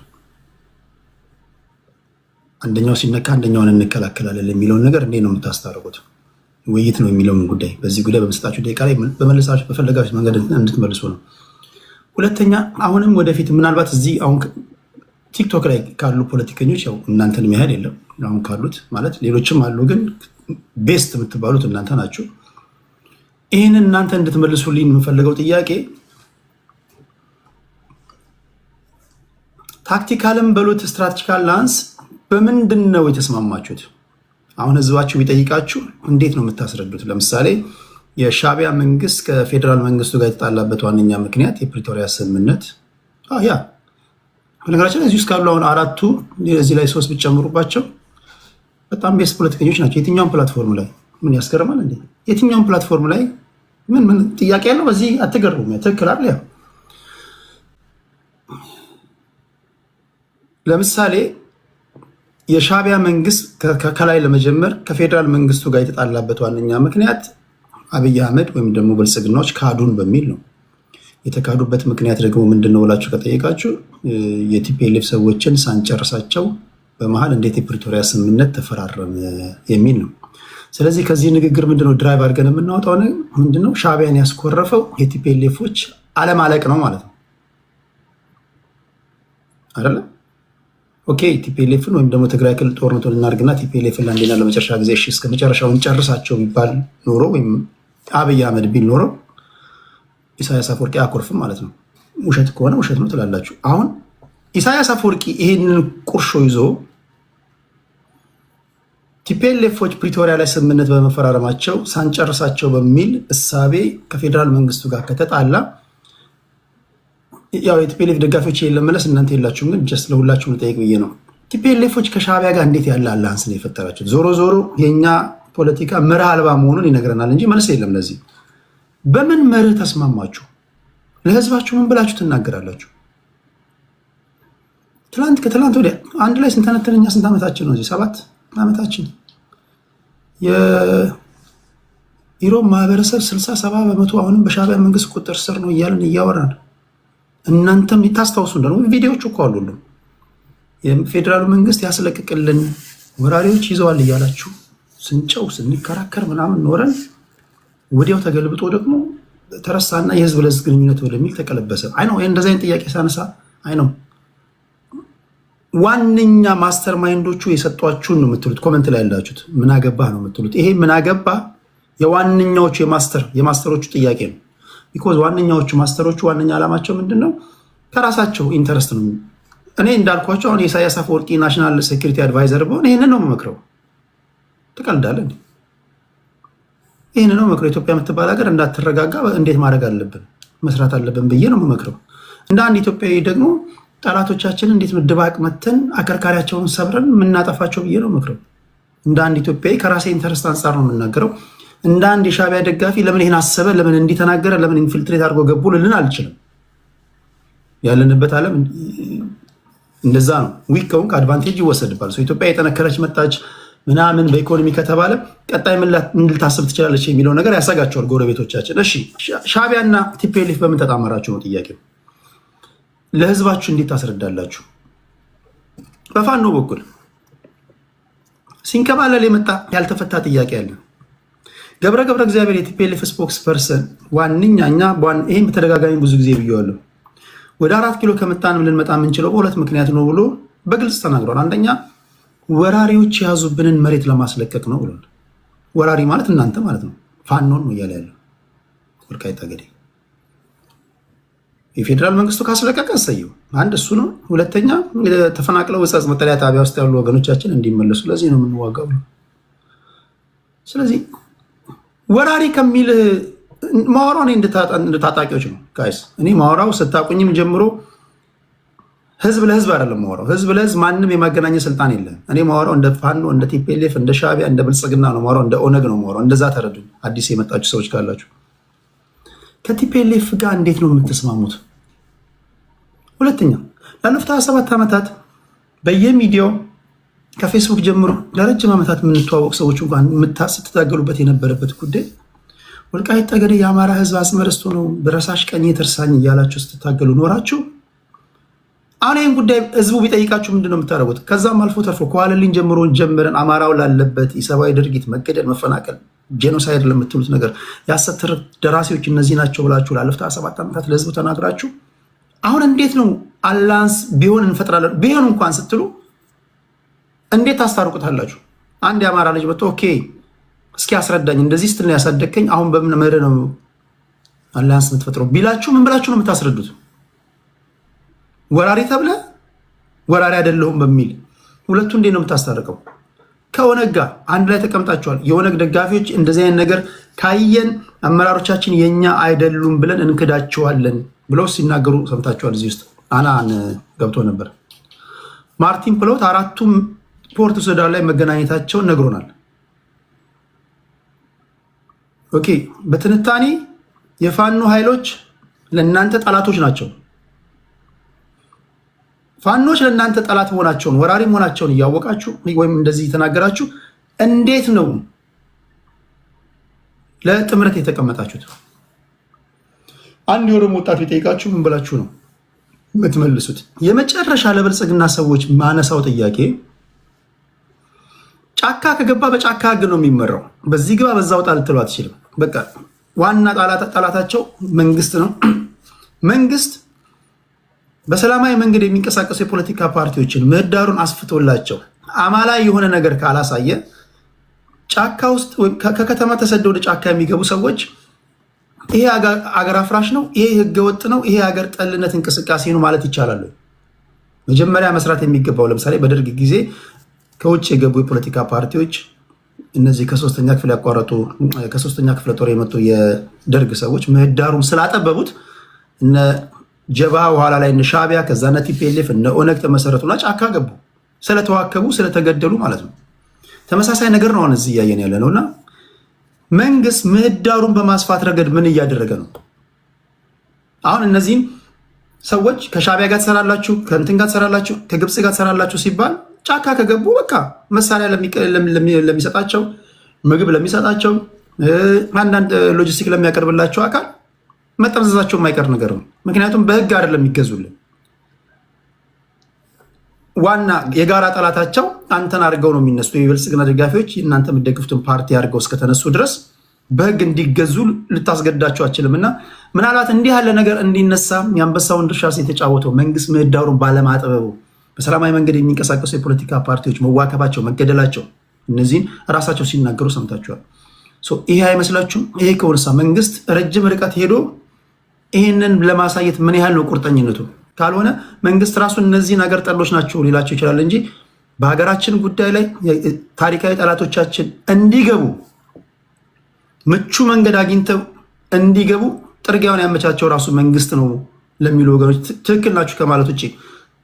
አንደኛው ሲነካ አንደኛውን እንከላከላለን የሚለውን ነገር እንዴት ነው የምታስታርቁት? ውይይት ነው የሚለውን ጉዳይ በዚህ ጉዳይ በመስጣችሁ ደቂቃ ላይ በመለሳችሁ በፈለጋችሁ መንገድ እንድትመልሱ ነው። ሁለተኛ አሁንም ወደፊት ምናልባት እዚህ አሁን ቲክቶክ ላይ ካሉ ፖለቲከኞች ያው እናንተን የሚያህል የለም አሁን ካሉት ማለት ሌሎችም አሉ፣ ግን ቤስት የምትባሉት እናንተ ናችሁ። ይህንን እናንተ እንድትመልሱልኝ የምፈልገው ጥያቄ ታክቲካልም በሉት ስትራቴጂካል ላንስ በምንድን ነው የተስማማችሁት? አሁን ህዝባችሁ ቢጠይቃችሁ እንዴት ነው የምታስረዱት? ለምሳሌ የሻዕቢያ መንግስት ከፌዴራል መንግስቱ ጋር የተጣላበት ዋነኛ ምክንያት የፕሪቶሪያ ስምምነት ያ በነገራችን እዚህ ውስጥ ካሉ አሁን 4ቱ እዚህ ላይ 3 ብትጨምሩባቸው በጣም ቤስት ፖለቲከኞች ናቸው። የትኛውን ፕላትፎርም ላይ ምን ያስገርማል እንዴ? የትኛውን ፕላትፎርም ላይ ምን ጥያቄ ያለው በዚህ አትገርሙም? ትክክል አይደል? ያው ለምሳሌ የሻዕቢያ መንግስት ከላይ ለመጀመር ከፌዴራል መንግስቱ ጋር የተጣላበት ዋነኛ ምክንያት አብይ አህመድ ወይም ደግሞ ብልጽግናዎች ካዱን በሚል ነው። የተካዱበት ምክንያት ደግሞ ምንድነው ብላችሁ ከጠየቃችሁ የቲፒኤልኤፍ ሰዎችን ሳንጨርሳቸው በመሃል እንዴት የፕሪቶሪያ ስምምነት ተፈራረመ የሚል ነው። ስለዚህ ከዚህ ንግግር ምንድነው ድራይቭ አድርገን የምናወጣው ምንድነው? ሻዕቢያን ያስኮረፈው የቲፒኤልኤፎች አለማለቅ ነው ማለት ነው አይደለም? ኦኬ ቲፒኤልኤፍን ወይም ደግሞ ትግራይ ክልል ጦርነቱን እናድርግና ቲፒኤልኤፍን ለአንዴና ለመጨረሻ ጊዜ እሺ እስከ መጨረሻውን ጨርሳቸው ቢባል ኖሮ ወይም አብይ አህመድ ቢል ኖሮ ኢሳያስ አፈወርቂ አያኮርፍም ማለት ነው። ውሸት ከሆነ ውሸት ነው ትላላችሁ። አሁን ኢሳያስ አፈወርቂ ይሄንን ቁርሾ ይዞ ቲፒኤልኤፎች ፕሪቶሪያ ላይ ስምምነት በመፈራረማቸው ሳንጨርሳቸው በሚል እሳቤ ከፌዴራል መንግስቱ ጋር ከተጣላ ያው የቲፒኤልኤፍ ደጋፊዎች የለመለስ እናንተ የላችሁም፣ ግን ጀስት ለሁላችሁም ልጠይቅ ብዬ ነው። ቲፒኤልኤፎች ከሻዕቢያ ጋር እንዴት ያለ አላንስ ነው የፈጠራቸው? ዞሮ ዞሮ የእኛ ፖለቲካ መርህ አልባ መሆኑን ይነግረናል እንጂ መልስ የለም። ለዚህ በምን መርህ ተስማማችሁ? ለህዝባችሁ ምን ብላችሁ ትናገራላችሁ? ከትላንት ወዲያ አንድ ላይ ስንተነተነኛ ስንት ዓመታችን ነው? 7 ዓመታችን። የኢሮብ ማህበረሰብ 67 በመቶ አሁንም በሻዕቢያ መንግስት ቁጥጥር ስር ነው እያልን እያወራን እናንተም ታስታውሱ እንደሆነ ቪዲዮዎች እኮ አሉ። የፌዴራሉ መንግስት ያስለቅቅልን ወራሪዎች ይዘዋል እያላችሁ ስንጨው ስንከራከር ምናምን ኖረን ወዲያው ተገልብጦ ደግሞ ተረሳና የህዝብ ለህዝብ ግንኙነት ወደሚል ተቀለበሰ። አይ ነው እንደዚህ አይነት ጥያቄ ሳነሳ አይ ነው ዋነኛ ማስተር ማይንዶቹ የሰጧችሁን ነው የምትሉት። ኮመንት ላይ ያላችሁት ምን አገባህ ነው የምትሉት። ይሄ ምን አገባህ የዋነኛዎቹ የማስተሮቹ ጥያቄ ነው። ቢኮዝ ዋነኛዎቹ ማስተሮቹ ዋነኛ ዓላማቸው ምንድን ነው? ከራሳቸው ኢንተረስት ነው። እኔ እንዳልኳቸው አሁን የኢሳያስ አፈወርቂ ናሽናል ሴኩሪቲ አድቫይዘር በሆነ ይህንን ነው የምመክረው። ትቀልዳለህ? ይህንን ነው የምመክረው። ኢትዮጵያ የምትባል ሀገር እንዳትረጋጋ እንዴት ማድረግ አለብን መስራት አለብን ብዬ ነው የምመክረው። እንደ አንድ ኢትዮጵያዊ ደግሞ ጠላቶቻችንን እንዴት ድባቅ መተን አከርካሪያቸውን ሰብረን የምናጠፋቸው ብዬ ነው የምመክረው። እንደ አንድ ኢትዮጵያዊ ከራሴ ኢንተረስት አንጻር ነው የምናገረው። እንደ አንድ የሻዕቢያ ደጋፊ ለምን ይህን አሰበ፣ ለምን እንዲተናገረ፣ ለምን ኢንፊልትሬት አድርጎ ገቡ ልልን አልችልም። ያለንበት ዓለም እንደዛ ነው። ዊክ ከሆንክ አድቫንቴጅ ይወሰድባል። ኢትዮጵያ የጠነከረች መጣች ምናምን በኢኮኖሚ ከተባለ ቀጣይ ምን ልታስብ ትችላለች የሚለው ነገር ያሰጋቸዋል ጎረቤቶቻችን። እሺ ሻዕቢያና ቲፒኤልኤፍ በምን ተጣመራችሁ ነው ጥያቄው። ለህዝባችሁ እንዴት ታስረዳላችሁ? በፋኖ በኩል ሲንከባለል የመጣ ያልተፈታ ጥያቄ አለ። ገብረ እግዚአብሔር የቲፒኤልኤፍ ስፖክስ ፐርሰን ዋነኛኛ ይህም በተደጋጋሚ ብዙ ጊዜ ብየዋለሁ። ወደ 4 ኪሎ ከመጣን ልንመጣ የምንችለው በሁለት ምክንያት ነው ብሎ በግልጽ ተናግሯል። አንደኛ ወራሪዎች የያዙብንን መሬት ለማስለቀቅ ነው ብሏል። ወራሪ ማለት እናንተ ማለት ነው፣ ፋኖን ነው እያለ ያለው ወልቃይት ጠገዴ። የፌዴራል መንግስቱ ካስለቀቀ እሰየው፣ አንድ እሱ ነው። ሁለተኛ ተፈናቅለው ሕጻጽ መጠለያ ጣቢያ ውስጥ ያሉ ወገኖቻችን እንዲመለሱ፣ ለዚህ ነው የምንዋጋው። ስለዚህ ወራሪ ከሚል ማወራው እንደ ታጣቂዎች ነው ጋይስ። እኔ ማወራው ስታቁኝም ጀምሮ ህዝብ ለህዝብ አይደለም ማወራው። ህዝብ ለህዝብ ማንም የማገናኘት ስልጣን የለም። እኔ ማወራው እንደ ፋኖ፣ እንደ ቲፒኤልኤፍ፣ እንደ ሻዕቢያ፣ እንደ ብልጽግና ነው ማወራው፣ እንደ ኦነግ ነው ማወራው። እንደዛ ተረዱ። አዲስ የመጣችሁ ሰዎች ካላችሁ ከቲፒኤልኤፍ ጋር እንዴት ነው የምትስማሙት? ሁለተኛ ላለፉት 27 ዓመታት በየሚዲያው ከፌስቡክ ጀምሮ ለረጅም ዓመታት የምንተዋወቅ ሰዎች እንኳን ስትታገሉበት የነበረበት ጉዳይ ወልቃይት ጠገዴ የአማራ ህዝብ አጽመ ርስቱ ነው፣ በረሳሽ ቀኝ የተርሳኝ እያላችሁ ስትታገሉ ኖራችሁ። አሁን ይህን ጉዳይ ህዝቡ ቢጠይቃችሁ ምንድን ነው የምታደርጉት? ከዛም አልፎ ተርፎ ከዋለልኝ ጀምሮ ጀምረን አማራው ላለበት የሰብአዊ ድርጊት መገደል፣ መፈናቀል፣ ጄኖሳይድ ለምትሉት ነገር የሐሰት ደራሲዎች እነዚህ ናቸው ብላችሁ ላለፉት 27 ዓመታት ለህዝቡ ተናግራችሁ አሁን እንዴት ነው አላንስ ቢሆን እንፈጥራለን ቢሆን እንኳን ስትሉ እንዴት ታስታርቁታላችሁ? አንድ የአማራ ልጅ መጥቶ ኦኬ እስኪ አስረዳኝ እንደዚህ ስትል ነው ያሳደግከኝ፣ አሁን በምን መርህ ነው አላያንስ የምትፈጥረው ቢላችሁ ምን ብላችሁ ነው የምታስረዱት? ወራሪ ተብለ ወራሪ አይደለሁም በሚል ሁለቱ እንዴት ነው የምታስታርቀው? ከኦነግ ጋር አንድ ላይ ተቀምጣችኋል። የኦነግ ደጋፊዎች እንደዚህ አይነት ነገር ካየን አመራሮቻችን የኛ አይደሉም ብለን እንክዳቸዋለን ብለው ሲናገሩ ሰምታችኋል። እዚህ ውስጥ አናን ገብቶ ነበር። ማርቲን ፕሎት አራቱም ፖርት ሱዳን ላይ መገናኘታቸውን ነግሮናል። ኦኬ በትንታኔ የፋኖ ኃይሎች ለእናንተ ጠላቶች ናቸው። ፋኖች ለእናንተ ጠላት መሆናቸውን ወራሪ መሆናቸውን እያወቃችሁ ወይም እንደዚህ የተናገራችሁ እንዴት ነው ለጥምረት የተቀመጣችሁት? አንድ የኦሮሞ ወጣት ቢጠይቃችሁ ምን ብላችሁ ነው የምትመልሱት? የመጨረሻ ለብልጽግና ሰዎች ማነሳው ጥያቄ ጫካ ከገባ በጫካ ህግ ነው የሚመራው። በዚህ ግባ በዛ ወጣ ልትሉ አትችልም። በቃ ዋና ጠላታቸው መንግስት ነው። መንግስት በሰላማዊ መንገድ የሚንቀሳቀሱ የፖለቲካ ፓርቲዎችን ምህዳሩን አስፍቶላቸው አማላይ የሆነ ነገር ካላሳየ ጫካ ውስጥ ከከተማ ተሰደው ወደ ጫካ የሚገቡ ሰዎች ይሄ አገር አፍራሽ ነው፣ ይሄ ህገወጥ ነው፣ ይሄ ሀገር ጠልነት እንቅስቃሴ ነው ማለት ይቻላል? መጀመሪያ መስራት የሚገባው ለምሳሌ በደርግ ጊዜ ከውጭ የገቡ የፖለቲካ ፓርቲዎች እነዚህ ከሶስተኛ ክፍል ያቋረጡ ከሶስተኛ ክፍለ ጦር የመጡ የደርግ ሰዎች ምህዳሩን ስላጠበቡት እነ ጀባ ኋላ ላይ እነ ሻቢያ ከዛ እነ ቲፒኤልኤፍ እነ ኦነግ ተመሰረቱና ጫካ ገቡ። ስለተዋከቡ ስለተገደሉ ማለት ነው። ተመሳሳይ ነገር ነው አሁን እዚህ እያየን ያለ ነውና መንግስት ምህዳሩን በማስፋት ረገድ ምን እያደረገ ነው? አሁን እነዚህም ሰዎች ከሻቢያ ጋር ትሰራላችሁ፣ ከእንትን ጋር ትሰራላችሁ፣ ከግብፅ ጋር ትሰራላችሁ ሲባል ጫካ ከገቡ በቃ መሳሪያ ለሚሰጣቸው ምግብ ለሚሰጣቸው አንዳንድ ሎጂስቲክ ለሚያቀርብላቸው አካል መጠምዘዛቸው የማይቀር ነገር ነው። ምክንያቱም በህግ አይደለም የሚገዙልን። ዋና የጋራ ጠላታቸው አንተን አድርገው ነው የሚነሱ። የብልጽግና ደጋፊዎች እናንተ የምትደግፉትን ፓርቲ አድርገው እስከተነሱ ድረስ በህግ እንዲገዙ ልታስገድዳቸው አችልም። እና ምናልባት እንዲህ ያለ ነገር እንዲነሳ የአንበሳውን ድርሻ የተጫወተው መንግስት ምህዳሩን ባለማጥበቡ በሰላማዊ መንገድ የሚንቀሳቀሱ የፖለቲካ ፓርቲዎች መዋከባቸው፣ መገደላቸው እነዚህን ራሳቸው ሲናገሩ ሰምታችኋል። ይሄ አይመስላችሁም? ይሄ ከሆነሳ መንግስት ረጅም ርቀት ሄዶ ይህንን ለማሳየት ምን ያህል ነው ቁርጠኝነቱ? ካልሆነ መንግስት ራሱ እነዚህ ነገር ጠሎች ናቸው ሊላቸው ይችላል እንጂ በሀገራችን ጉዳይ ላይ ታሪካዊ ጠላቶቻችን እንዲገቡ ምቹ መንገድ አግኝተው እንዲገቡ ጥርጊያውን ያመቻቸው ራሱ መንግስት ነው ለሚሉ ወገኖች ትክክል ናችሁ ከማለት ውጭ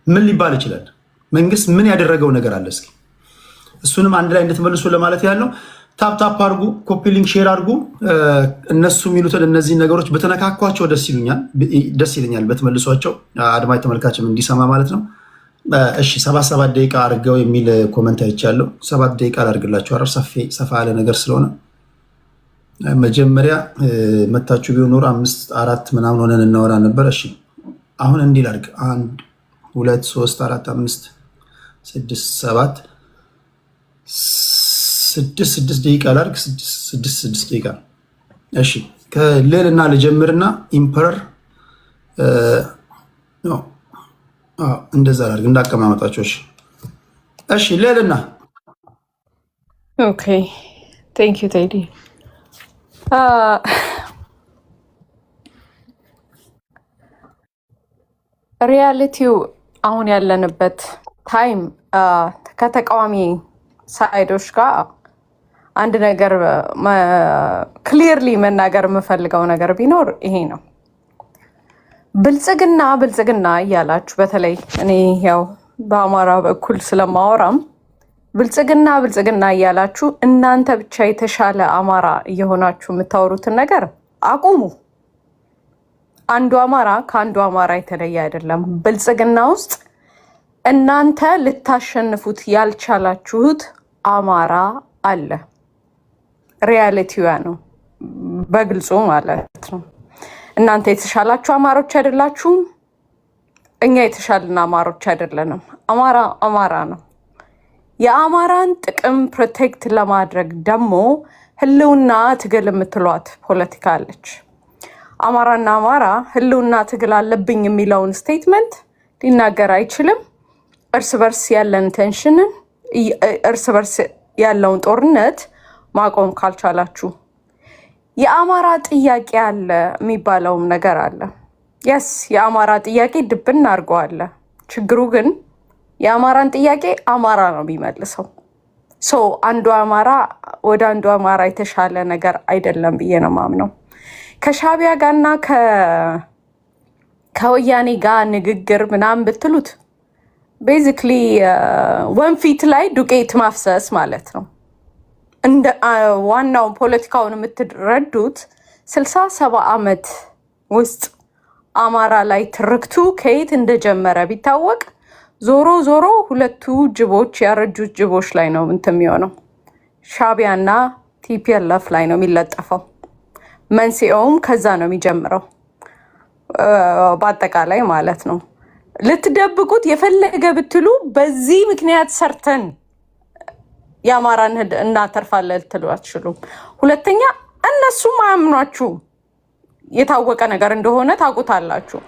ምን ሊባል ይችላል? መንግስት ምን ያደረገው ነገር አለ? እስኪ እሱንም አንድ ላይ እንድትመልሱ ለማለት ያለው ታፕታፕ አድርጉ፣ ኮፒ ሊንክ ሼር አድርጉ። እነሱ የሚሉትን እነዚህ ነገሮች በተነካኳቸው ደስ ይለኛል፣ በተመልሷቸው አድማጭ ተመልካችም እንዲሰማ ማለት ነው። እሺ 7 ደቂቃ አድርገው የሚል ኮመንት አይቻለሁ። 7 ደቂቃ አድርግላችሁ አረ ሰፋ ያለ ነገር ስለሆነ መጀመሪያ መታችሁ ቢሆን ኖሮ 5-4 ምናምን ሆነን እናወራ ነበር። እሺ አሁን እንዲህ ላድርግ 1 2 3 4 5 6 7 6 ደቂቃ ላድርግ 6 ደቂቃ። እሺ ከልዕልና ልጀምርና ኢምፐረር እንደዛ ላድርግ እንዳቀማመጣቸው። እሺ ልዕልና። ኦኬ ቴንክ ዩ ቴዲ። ሪያሊቲው አሁን ያለንበት ታይም ከተቃዋሚ ሳይዶች ጋር አንድ ነገር ክሊርሊ መናገር የምፈልገው ነገር ቢኖር ይሄ ነው። ብልጽግና እያላችሁ በተለይ እኔ ያው በአማራ በኩል ስለማወራም ብልጽግና እያላችሁ እናንተ ብቻ የተሻለ አማራ እየሆናችሁ የምታወሩትን ነገር አቁሙ። አንዱ አማራ ከአንዱ አማራ የተለየ አይደለም። ብልጽግና ውስጥ እናንተ ልታሸንፉት ያልቻላችሁት አማራ አለ። ሪያሊቲዋ ነው በግልጹ ማለት ነው። እናንተ የተሻላችሁ አማሮች አይደላችሁም። እኛ የተሻልን አማሮች አይደለንም። አማራ ነው። የአማራን ጥቅም ፕሮቴክት ለማድረግ ደግሞ ህልውና ትግል የምትሏት ፖለቲካ አለች። አማራና አማራ ህልውና ትግል አለብኝ የሚለውን ስቴትመንት ሊናገር አይችልም። እርስ በርስ ያለን ቴንሽንን እርስ በርስ ያለውን ጦርነት ማቆም ካልቻላችሁ የአማራ ጥያቄ አለ የሚባለውም ነገር አለ። የስ የአማራ ጥያቄ ድብን አድርገዋለ። ችግሩ ግን የአማራን ጥያቄ አማራ ነው የሚመልሰው። አንዱ አማራ ወደ አንዱ አማራ የተሻለ ነገር አይደለም ብዬ ነው ማምነው። ከሻቢያ ጋርና ከወያኔ ጋር ንግግር ምናምን ብትሉት ቤዚክሊ ወንፊት ላይ ዱቄት ማፍሰስ ማለት ነው። እንደ ዋናው ፖለቲካውን የምትረዱት 60-70 ዓመት ውስጥ አማራ ላይ ትርክቱ ከየት እንደጀመረ ቢታወቅ ዞሮ ሁለቱ ጅቦች ያረጁት ጅቦች ላይ ነው እንትን የሚሆነው። ሻቢያና ቲፒኤልኤፍ ላይ ነው የሚለጠፈው። መንስኤውም ከዛ ነው የሚጀምረው በአጠቃላይ ማለት ነው። ልትደብቁት የፈለገ ብትሉ በዚህ ምክንያት ሰርተን የአማራን እናተርፋለን ልትሉ አትችሉም። ሁለተኛ እነሱም አያምኗችሁ። የታወቀ ነገር እንደሆነ ታውቁታላችሁ።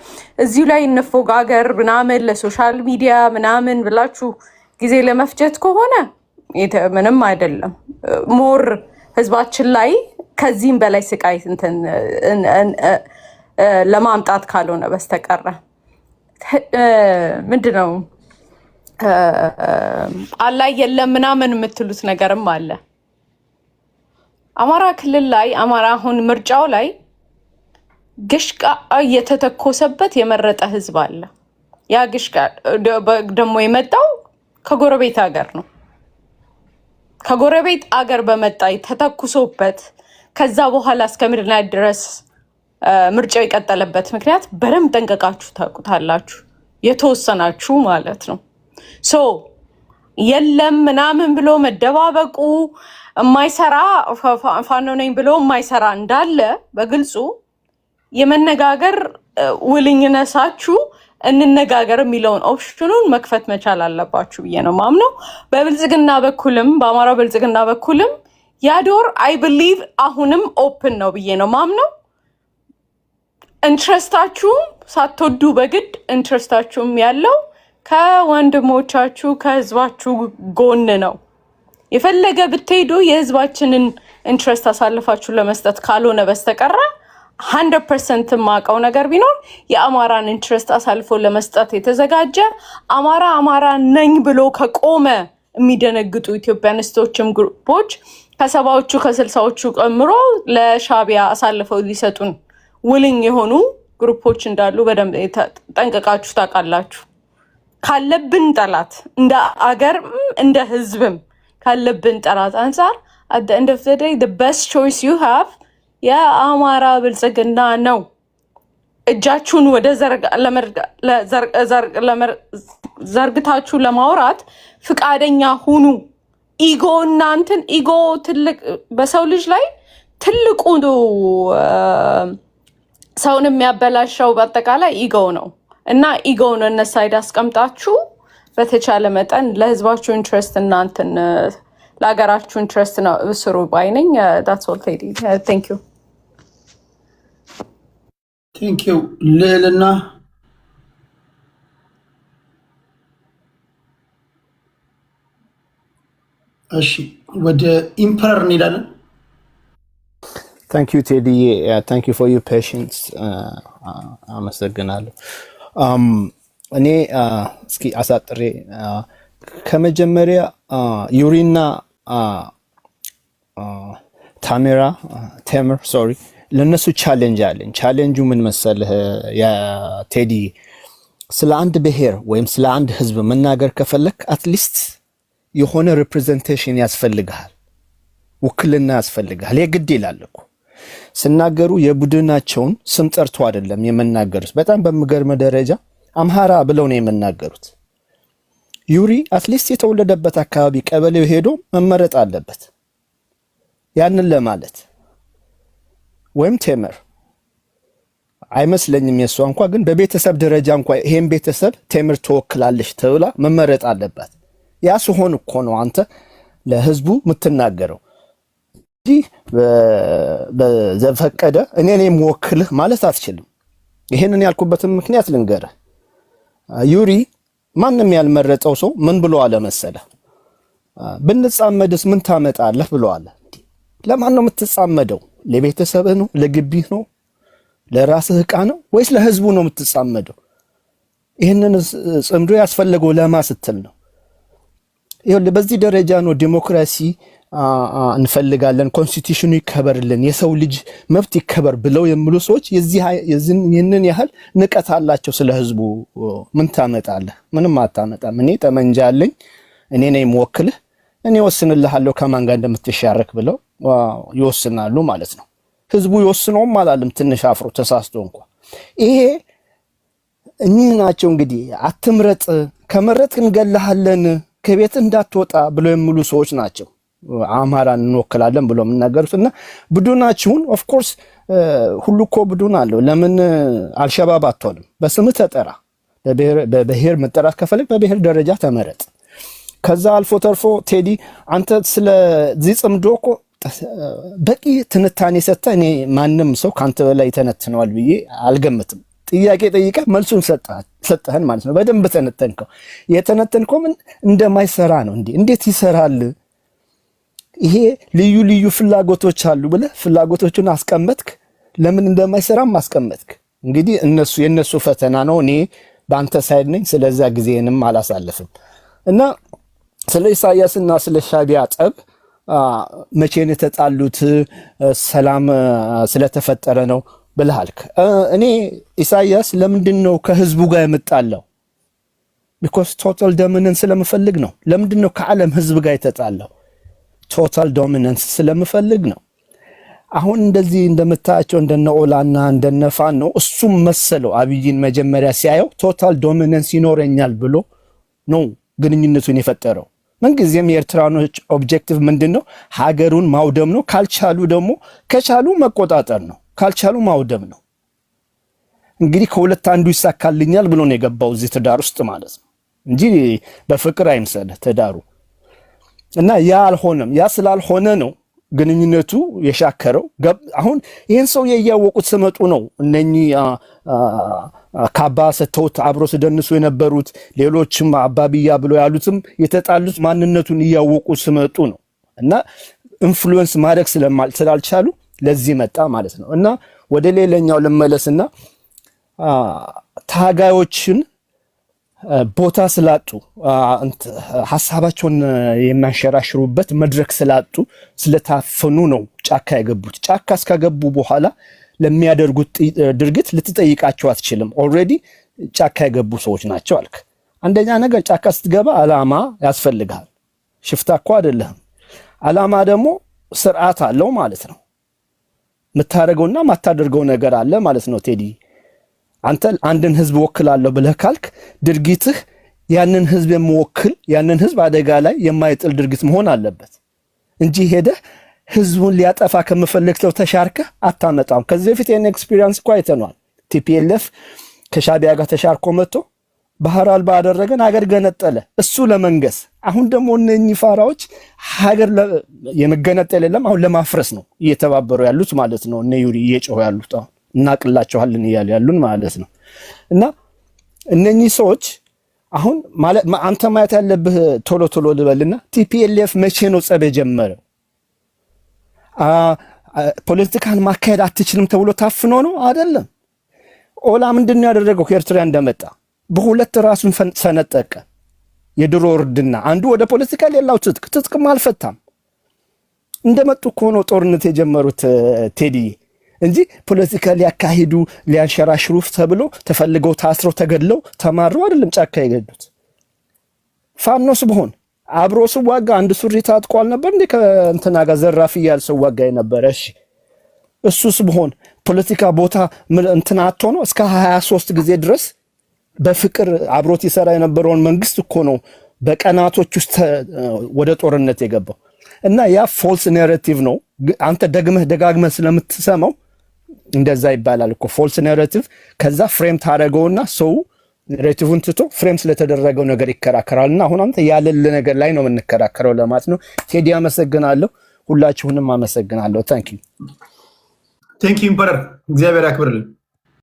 እዚሁ ላይ እንፎጋገር ምናምን ለሶሻል ሚዲያ ምናምን ብላችሁ ጊዜ ለመፍጀት ከሆነ ምንም አይደለም። ሞር ህዝባችን ላይ ከዚህም በላይ ስቃይ ለማምጣት ካልሆነ በስተቀረ ምንድነው አላይ የለም ምናምን የምትሉት ነገርም አለ። አማራ ክልል ላይ አማራ አሁን ምርጫው ላይ ግሽቃ እየተተኮሰበት የመረጠ ህዝብ አለ። ያ ግሽቃ ደግሞ የመጣው ከጎረቤት ሀገር ነው። ከጎረቤት አገር በመጣ ተተኩሶበት ከዛ በኋላ እስከ ምድናት ድረስ ምርጫው የቀጠለበት ምክንያት በደንብ ጠንቀቃችሁ ታውቁታላችሁ፣ የተወሰናችሁ ማለት ነው። ሶ የለም ምናምን ብሎ መደባበቁ የማይሰራ ፋኖ ነኝ ብሎ የማይሰራ እንዳለ በግልጹ የመነጋገር ውልኝነሳችሁ እንነጋገር የሚለውን ኦፕሽኑን መክፈት መቻል አለባችሁ ብዬ ነው ማምነው። በብልጽግና በኩልም በአማራው ብልጽግና በኩልም ያዶር አይ ብሊቭ አሁንም ኦፕን ነው ብዬ ነው ማምነው። ኢንትረስታችሁም ሳትወዱ በግድ ኢንትረስታችሁም ያለው ከወንድሞቻችሁ ከህዝባችሁ ጎን ነው። የፈለገ ብትሄዱ የህዝባችንን ኢንትረስት አሳልፋችሁ ለመስጠት ካልሆነ በስተቀር 100% ማቀው ነገር ቢኖር የአማራን ኢንትረስት አሳልፎ ለመስጠት የተዘጋጀ አማራ ነኝ ብሎ ከቆመ የሚደነግጡ ኢትዮጵያኒስቶችም ግሩፖች ከሰባዎቹ ከ60ዎቹ ቀምሮ ለሻቢያ አሳልፈው ሊሰጡን ውልኝ የሆኑ ግሩፖች እንዳሉ በደንብ ጠንቀቃችሁ ታውቃላችሁ። ካለብን ጠላት እንደ አገር እንደ ህዝብም ካለብን ጠላት አንፃር at the end of the day the best choice you have የአማራ ብልጽግና ነው። እጃችሁን ወደ ዘርግታችሁ ለማውራት ፍቃደኛ ሁኑ። ኢጎ እናንተን ኢጎ ትልቅ በሰው ልጅ ላይ ትልቁ ሰውን የሚያበላሸው በአጠቃላይ ኢጎ ነው እና ኢጎውን እነሳይድ አስቀምጣችሁ በተቻለ መጠን ለህዝባችሁ ኢንትረስት እናንተን ለሀገራችሁ ኢንትረስት ነው ስሩ ባይነኝ። that's all ቴዲ thank you ልዕልና እሺ ወደ ኢምፐረር እንሄዳለን። Thank you ቴዲ thank you for your patience አመሰግናለሁ። እኔ እስኪ አሳጥሬ ከመጀመሪያ ዩሪና ቴምር ሶሪ ለነሱ ቻሌንጅ አለኝ። ቻሌንጁ ምን መሰለህ ቴዲ፣ ስለ አንድ ብሔር ወይም ስለ አንድ ህዝብ መናገር ከፈለክ አትሊስት የሆነ ሪፕሬዘንቴሽን ያስፈልግሃል፣ ውክልና ያስፈልግሃል። የግድ ይላል እኮ ስናገሩ የቡድናቸውን ስም ጠርቶ አይደለም የመናገሩት። በጣም በሚገርም ደረጃ አምሃራ ብለው ነው የመናገሩት። ዩሪ አትሊስት የተወለደበት አካባቢ ቀበሌው ሄዶ መመረጥ አለበት ያንን ለማለት ወይም ቴምር አይመስለኝም የሷ እንኳን ግን በቤተሰብ ደረጃ እንኳን ይሄን ቤተሰብ ቴምር ተወክላለሽ ተብላ መመረጥ አለባት። ያ ሲሆን እኮ ነው አንተ ለህዝቡ የምትናገረው እንጂ በዘፈቀደ እኔ ነኝ የምወክልህ ማለት አትችልም። ይሄንን ያልኩበትን ምክንያት ልንገርህ። ዩሪ ማንም ያልመረጠው ሰው ምን ብሎ አለ መሰለህ? ብንጻመድስ ምን ታመጣለህ ብሎ አለ። ለማን ነው የምትጻመደው? ለቤተሰብህ ነው? ለግቢህ ነው? ለራስህ ዕቃ ነው ወይስ ለህዝቡ ነው የምትጻመደው? ይሄንን ጽምዶ ያስፈልገው ለማ ስትል ነው? ይኸውልህ በዚህ ደረጃ ነው ዲሞክራሲ እንፈልጋለን፣ ኮንስቲቱሽኑ ይከበርልን፣ የሰው ልጅ መብት ይከበር ብለው የሚሉ ሰዎች ይህንን ያህል ንቀት አላቸው ስለ ህዝቡ። ምን ታመጣለህ? ምንም አታመጣም። እኔ ጠመንጃ አለኝ፣ እኔ ነኝ የምወክልህ፣ እኔ ወስንልሃለሁ ከማን ጋር እንደምትሻረክ ብለው ይወስናሉ ማለት ነው። ህዝቡ ይወስነውም አላለም ትንሽ አፍሮ ተሳስቶ እንኳን። ይሄ እኚህ ናቸው እንግዲህ አትምረጥ፣ ከመረጥ እንገልሃለን፣ ከቤት እንዳትወጣ ብለው የሚሉ ሰዎች ናቸው አማራን እንወክላለን ብሎ የምናገሩት። እና ቡድናችሁን ኦፍ ኮርስ ሁሉ እኮ ቡድን አለው። ለምን አልሸባብ አትሆንም? በስምህ ተጠራ። በብሔር መጠራት ከፈለግ በብሔር ደረጃ ተመረጥ። ከዛ አልፎ ተርፎ ቴዲ አንተ ስለዚህ ጽምዶ እኮ በቂ ትንታኔ ሰጥተህ እኔ ማንም ሰው ካንተ በላይ ተነትነዋል ብዬ አልገምትም። ጥያቄ ጠይቀህ መልሱን ሰጠህን ማለት ነው። በደንብ ተነተንከው። የተነተንከው ምን እንደማይሰራ ነው። እንዴት ይሰራል? ይሄ ልዩ ልዩ ፍላጎቶች አሉ ብለህ ፍላጎቶቹን አስቀመጥክ። ለምን እንደማይሰራም አስቀመጥክ። እንግዲህ የነሱ ፈተና ነው። እኔ በአንተ ሳይድ ነኝ። ስለዛ ጊዜንም አላሳልፍም እና ስለ ኢሳያስና ስለ ሻቢያ ጠብ መቼ ነው የተጣሉት? ሰላም ስለተፈጠረ ነው ብለሃልክ። እኔ ኢሳያስ ለምንድን ነው ከህዝቡ ጋር የምጣለው? ቢኮዝ ቶታል ዶሚናንስ ስለምፈልግ ነው። ለምንድን ነው ከዓለም ህዝብ ጋር የተጣለው? ቶታል ዶሚናንስ ስለምፈልግ ነው። አሁን እንደዚህ እንደምታያቸው እንደነ ኦላና እንደነ ፋኖ ነው እሱም መሰለው አብይን መጀመሪያ ሲያየው ቶታል ዶሚናንስ ይኖረኛል ብሎ ነው ግንኙነቱን የፈጠረው። ምንጊዜም የኤርትራኖች ኦብጀክቲቭ ምንድን ነው? ሀገሩን ማውደም ነው። ካልቻሉ ደግሞ ከቻሉ መቆጣጠር ነው፣ ካልቻሉ ማውደም ነው። እንግዲህ ከሁለት አንዱ ይሳካልኛል ብሎ ነው የገባው እዚህ ትዳር ውስጥ ማለት ነው እንጂ በፍቅር አይምሰልህ ትዳሩ። እና ያ አልሆነም። ያ ስላልሆነ ነው ግንኙነቱ የሻከረው። አሁን ይህን ሰው እያወቁት ስመጡ ነው እነኚህ ካባ ሰጥተውት አብሮ ሲደንሱ የነበሩት ሌሎችም አባብያ ብሎ ያሉትም የተጣሉት ማንነቱን እያወቁ ስመጡ ነው። እና ኢንፍሉዌንስ ማድረግ ስላልቻሉ ለዚህ መጣ ማለት ነው። እና ወደ ሌላኛው ልመለስና ታጋዮችን ቦታ ስላጡ ሐሳባቸውን የሚያንሸራሽሩበት መድረክ ስላጡ ስለታፈኑ ነው ጫካ የገቡት። ጫካ እስከገቡ በኋላ ለሚያደርጉት ድርጊት ልትጠይቃቸው አትችልም። ኦልሬዲ ጫካ የገቡ ሰዎች ናቸው አልክ። አንደኛ ነገር ጫካ ስትገባ አላማ ያስፈልጋል። ሽፍታ እኮ አይደለህም። አላማ ደግሞ ስርዓት አለው ማለት ነው። የምታደርገውና ማታደርገው ነገር አለ ማለት ነው። ቴዲ አንተ አንድን ህዝብ ወክላለሁ ብለህ ካልክ ድርጊትህ ያንን ህዝብ የሚወክል ያንን ህዝብ አደጋ ላይ የማይጥል ድርጊት መሆን አለበት እንጂ ሄደህ ህዝቡን ሊያጠፋ ከመፈለግተው ተሻርከህ አታመጣም። ከዚህ በፊት የኔ ኤክስፒሪየንስ እኮ አይተናል። ቲፒኤልኤፍ ከሻቢያ ጋር ተሻርኮ መጥቶ ባህር አልባ አደረገን፣ ሀገር ገነጠለ እሱ ለመንገስ። አሁን ደግሞ እነኚህ ፋራዎች ሀገር የመገነጠል የለም አሁን ለማፍረስ ነው እየተባበሩ ያሉት ማለት ነው። እነ ዩሪ እየጮሁ ያሉት አሁን እናቅላቸዋለን እያሉ ያሉን ማለት ነው። እና እነኚህ ሰዎች አሁን ማለት አንተ ማየት ያለብህ ቶሎ ቶሎ ልበልና ቲፒኤልኤፍ መቼ ነው ጸብ የጀመረው? ፖለቲካን ማካሄድ አትችልም ተብሎ ታፍኖ ነው አይደለም። ኦላ ምንድነው ያደረገው? ከኤርትራ እንደመጣ በሁለት ራሱን ሰነጠቀ። የድሮ እርድና አንዱ ወደ ፖለቲካ ሌላው ትጥቅም አልፈታም። እንደመጡ እኮ ነው ጦርነት የጀመሩት ቴዲ እንጂ ፖለቲካ ሊያካሂዱ ሊያንሸራሽሩ ተብሎ ተፈልገው ታስረው ተገድለው ተማረው አይደለም ጫካ የገዱት። ፋኖስ በሆን አብሮ ሲዋጋ አንድ ሱሪ ታጥቋል ነበር እንዴ? ከእንትና ጋር ዘራፍ እያለ ሲዋጋ የነበረ እሺ፣ እሱስ በሆን ፖለቲካ ቦታ እንትና አጥቶ ነው እስከ 23 ጊዜ ድረስ በፍቅር አብሮት ይሰራ የነበረውን መንግስት እኮ ነው በቀናቶች ውስጥ ወደ ጦርነት የገባው። እና ያ ፎልስ ናሬቲቭ ነው። አንተ ደጋግመህ ስለምትሰማው እንደዛ ይባላል እኮ ፎልስ ናሬቲቭ። ከዛ ፍሬም ታደርገውና ሰው ናሬቲቭን ትቶ ፍሬም ስለተደረገው ነገር ይከራከራልና አሁን አንተ ያለለ ነገር ላይ ነው የምንከራከረው ለማለት ነው። ቴዲ አመሰግናለሁ። ሁላችሁንም አመሰግናለሁ። ታንኪዩ ኢምፐረር። እግዚአብሔር ያክብርልን።